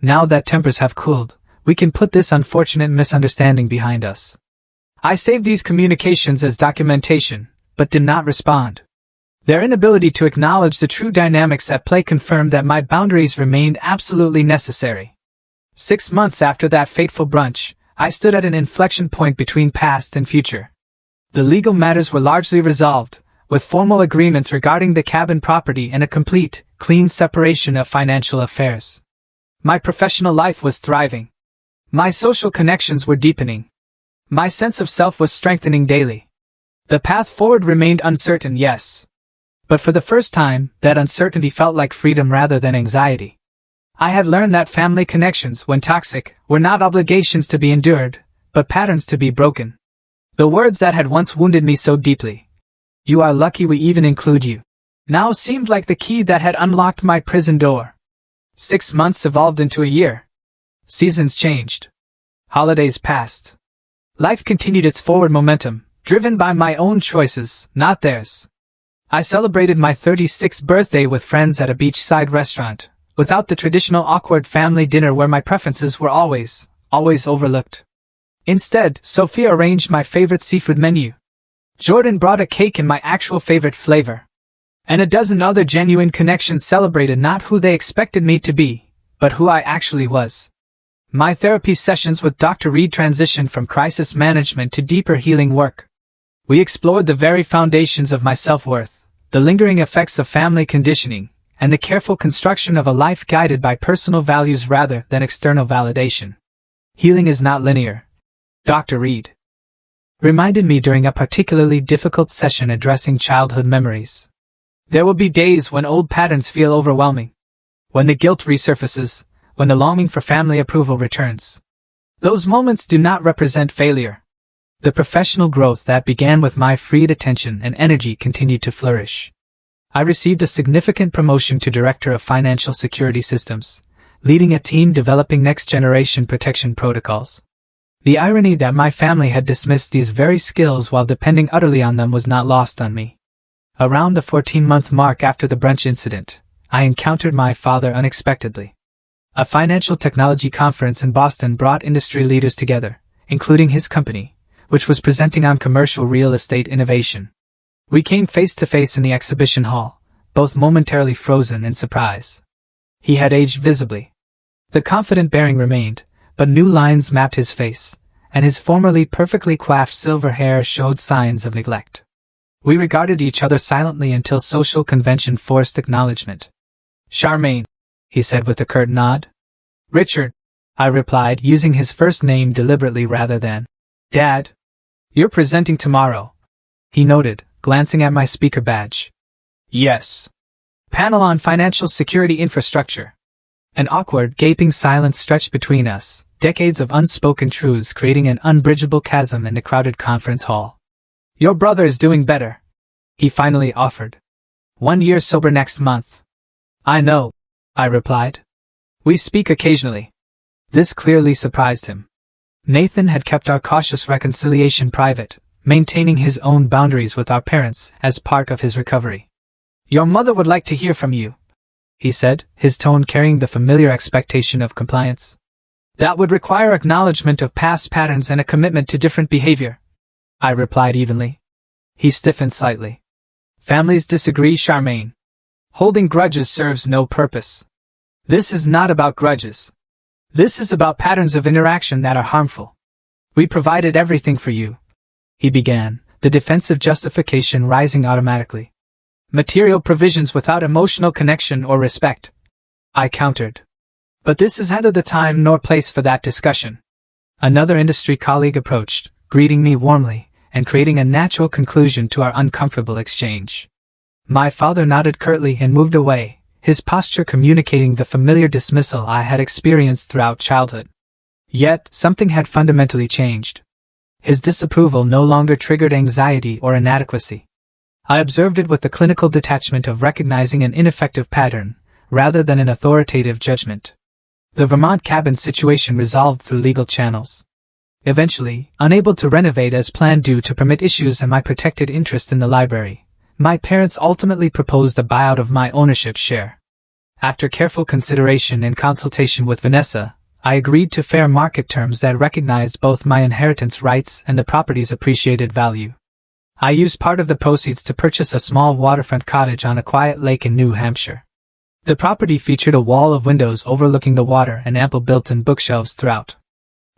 "Now that tempers have cooled, we can put this unfortunate misunderstanding behind us." I saved these communications as documentation, but did not respond. Their inability to acknowledge the true dynamics at play confirmed that my boundaries remained absolutely necessary. 6 months after that fateful brunch, I stood at an inflection point between past and future. The legal matters were largely resolved, with formal agreements regarding the cabin property and a complete, clean separation of financial affairs. My professional life was thriving. My social connections were deepening. My sense of self was strengthening daily. The path forward remained uncertain, yes. But for the first time, that uncertainty felt like freedom rather than anxiety. I had learned that family connections, when toxic, were not obligations to be endured, but patterns to be broken. The words that had once wounded me so deeply, "You are lucky we even include you," now seemed like the key that had unlocked my prison door. 6 months evolved into a year. Seasons changed. Holidays passed. Life continued its forward momentum, driven by my own choices, not theirs. I celebrated my 36th birthday with friends at a beachside restaurant, without the traditional awkward family dinner where my preferences were always overlooked. Instead, Sophia arranged my favorite seafood menu. Jordan brought a cake in my actual favorite flavor. And a dozen other genuine connections celebrated not who they expected me to be, but who I actually was. My therapy sessions with Dr. Reed transitioned from crisis management to deeper healing work. We explored the very foundations of my self-worth, the lingering effects of family conditioning, and the careful construction of a life guided by personal values rather than external validation. Healing is not linear, Dr. Reed reminded me during a particularly difficult session addressing childhood memories. There will be days when old patterns feel overwhelming, when the guilt resurfaces, when the longing for family approval returns. Those moments do not represent failure. The professional growth that began with my freed attention and energy continued to flourish. I received a significant promotion to Director of Financial Security Systems, leading a team developing next-generation protection protocols. The irony that my family had dismissed these very skills while depending utterly on them was not lost on me. Around the 14-month mark after the brunch incident, I encountered my father unexpectedly. A financial technology conference in Boston brought industry leaders together, including his company, which was presenting on commercial real estate innovation. We came face to face in the exhibition hall, both momentarily frozen in surprise. He had aged visibly. The confident bearing remained, but new lines mapped his face, and his formerly perfectly coiffed silver hair showed signs of neglect. We regarded each other silently until social convention forced acknowledgement. "Charmaine," he said with a curt nod. "Richard," I replied, using his first name deliberately rather than Dad. "You're presenting tomorrow," he noted, glancing at my speaker badge. "Yes. Panel on Financial Security Infrastructure." An awkward, gaping silence stretched between us, decades of unspoken truths creating an unbridgeable chasm in the crowded conference hall. "Your brother is doing better," he finally offered. "1 year sober next month." "I know," I replied. "We speak occasionally." This clearly surprised him. Nathan had kept our cautious reconciliation private, maintaining his own boundaries with our parents as part of his recovery. "Your mother would like to hear from you," he said, his tone carrying the familiar expectation of compliance. "That would require acknowledgement of past patterns and a commitment to different behavior," I replied evenly. He stiffened slightly. "Families disagree, Charmaine. Holding grudges serves no purpose. This is not about grudges. This is about patterns of interaction that are harmful. We provided everything for you," he began, the defensive justification rising automatically. "Material provisions without emotional connection or respect," I countered. "But this is neither the time nor place for that discussion." Another industry colleague approached, greeting me warmly, and creating a natural conclusion to our uncomfortable exchange. My father nodded curtly and moved away, his posture communicating the familiar dismissal I had experienced throughout childhood. Yet, something had fundamentally changed. His disapproval no longer triggered anxiety or inadequacy. I observed it with the clinical detachment of recognizing an ineffective pattern, rather than an authoritative judgment. The Vermont cabin situation resolved through legal channels. Eventually, unable to renovate as planned due to permit issues and my protected interest in the library, my parents ultimately proposed a buyout of my ownership share. After careful consideration and consultation with Vanessa, I agreed to fair market terms that recognized both my inheritance rights and the property's appreciated value. I used part of the proceeds to purchase a small waterfront cottage on a quiet lake in New Hampshire. The property featured a wall of windows overlooking the water and ample built-in bookshelves throughout.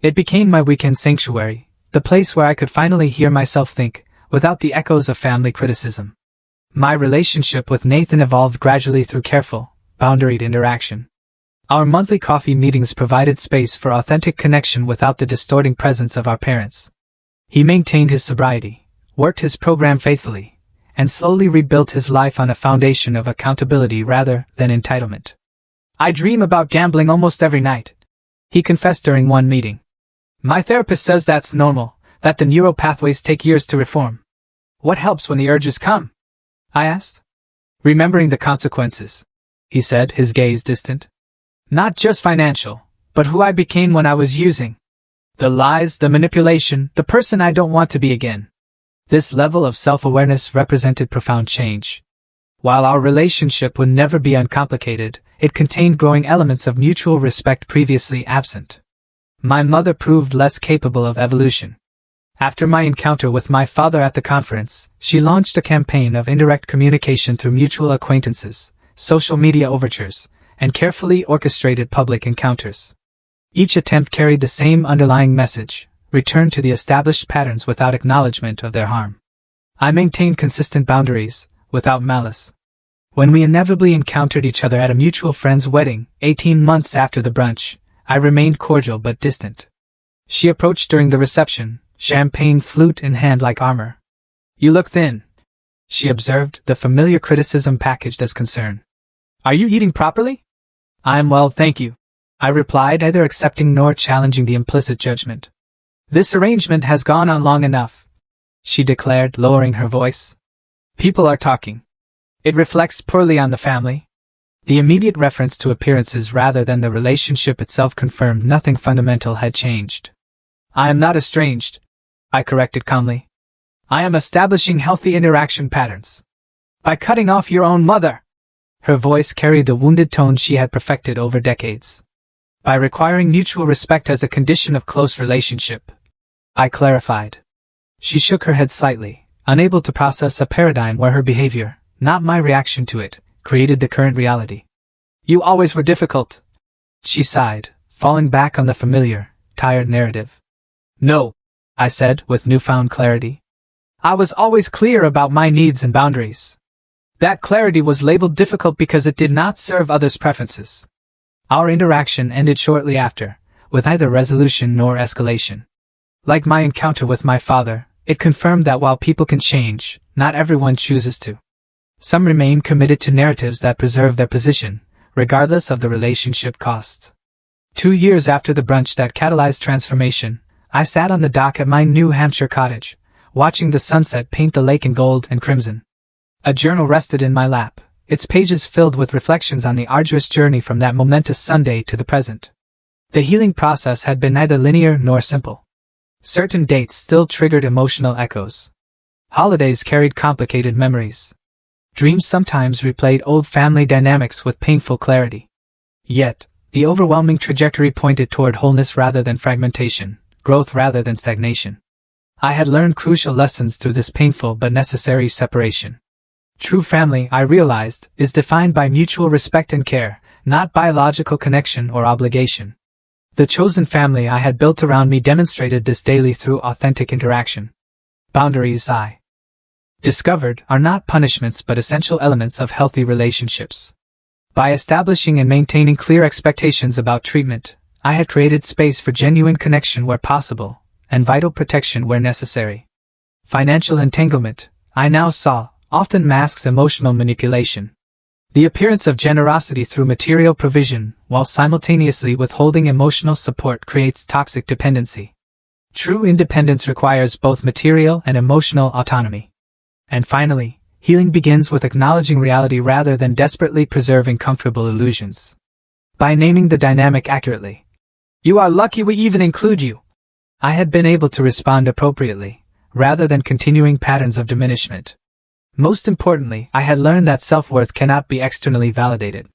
It became my weekend sanctuary, the place where I could finally hear myself think, without the echoes of family criticism. My relationship with Nathan evolved gradually through careful, boundaried interaction. Our monthly coffee meetings provided space for authentic connection without the distorting presence of our parents. He maintained his sobriety, worked his program faithfully, and slowly rebuilt his life on a foundation of accountability rather than entitlement. "I dream about gambling almost every night," he confessed during one meeting. "My therapist says that's normal, that the neural pathways take years to reform." "What helps when the urges come?" I asked. "Remembering the consequences," he said, his gaze distant. "Not just financial, but who I became when I was using. The lies, the manipulation, the person I don't want to be again." This level of self-awareness represented profound change. While our relationship would never be uncomplicated, it contained growing elements of mutual respect previously absent. My mother proved less capable of evolution. After my encounter with my father at the conference, she launched a campaign of indirect communication through mutual acquaintances, social media overtures, and carefully orchestrated public encounters. Each attempt carried the same underlying message: return to the established patterns without acknowledgement of their harm. I maintained consistent boundaries, without malice. When we inevitably encountered each other at a mutual friend's wedding, 18 months after the brunch, I remained cordial but distant. She approached during the reception, champagne flute in hand like armor. "You look thin," she observed, the familiar criticism packaged as concern. "Are you eating properly?" "I'm well, thank you," I replied, neither accepting nor challenging the implicit judgment. "This arrangement has gone on long enough," she declared, lowering her voice. "People are talking. It reflects poorly on the family." The immediate reference to appearances rather than the relationship itself confirmed nothing fundamental had changed. "I am not estranged," I corrected calmly. "I am establishing healthy interaction patterns." "By cutting off your own mother." Her voice carried the wounded tone she had perfected over decades. "By requiring mutual respect as a condition of close relationship," I clarified. She shook her head slightly, unable to process a paradigm where her behavior, not my reaction to it, created the current reality. "You always were difficult," she sighed, falling back on the familiar, tired narrative. "No," I said with newfound clarity. "I was always clear about my needs and boundaries. That clarity was labeled difficult because it did not serve others' preferences." Our interaction ended shortly after, with neither resolution nor escalation. Like my encounter with my father, it confirmed that while people can change, not everyone chooses to. Some remain committed to narratives that preserve their position, regardless of the relationship cost. 2 years after the brunch that catalyzed transformation, I sat on the dock at my New Hampshire cottage, watching the sunset paint the lake in gold and crimson. A journal rested in my lap, its pages filled with reflections on the arduous journey from that momentous Sunday to the present. The healing process had been neither linear nor simple. Certain dates still triggered emotional echoes. Holidays carried complicated memories. Dreams sometimes replayed old family dynamics with painful clarity. Yet, the overwhelming trajectory pointed toward wholeness rather than fragmentation, growth rather than stagnation. I had learned crucial lessons through this painful but necessary separation. True family, I realized, is defined by mutual respect and care, not biological connection or obligation. The chosen family I had built around me demonstrated this daily through authentic interaction. Boundaries, I discovered, are not punishments but essential elements of healthy relationships. By establishing and maintaining clear expectations about treatment, I had created space for genuine connection where possible, and vital protection where necessary. Financial entanglement, I now saw, often masks emotional manipulation. The appearance of generosity through material provision, while simultaneously withholding emotional support, creates toxic dependency. True independence requires both material and emotional autonomy. And finally, healing begins with acknowledging reality rather than desperately preserving comfortable illusions. By naming the dynamic accurately, "You are lucky we even include you," I had been able to respond appropriately, rather than continuing patterns of diminishment. Most importantly, I had learned that self-worth cannot be externally validated.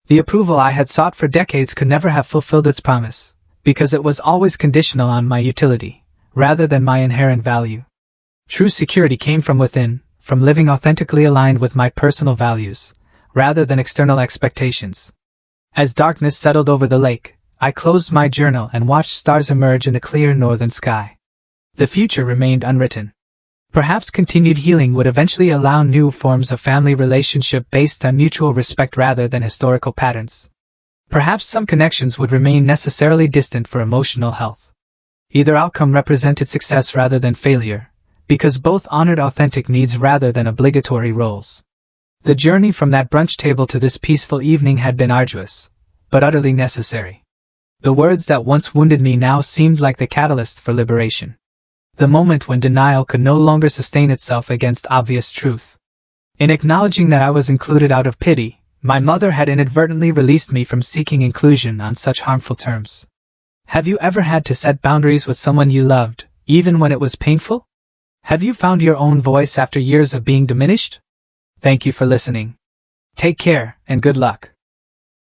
The approval I had sought for decades could never have fulfilled its promise, because it was always conditional on my utility, rather than my inherent value. True security came from within, from living authentically aligned with my personal values, rather than external expectations. As darkness settled over the lake, I closed my journal and watched stars emerge in the clear northern sky. The future remained unwritten. Perhaps continued healing would eventually allow new forms of family relationship based on mutual respect rather than historical patterns. Perhaps some connections would remain necessarily distant for emotional health. Either outcome represented success rather than failure, because both honored authentic needs rather than obligatory roles. The journey from that brunch table to this peaceful evening had been arduous, but utterly necessary. The words that once wounded me now seemed like the catalyst for liberation. The moment when denial could no longer sustain itself against obvious truth. In acknowledging that I was included out of pity, my mother had inadvertently released me from seeking inclusion on such harmful terms. Have you ever had to set boundaries with someone you loved, even when it was painful? Have you found your own voice after years of being diminished? Thank you for listening. Take care, and good luck.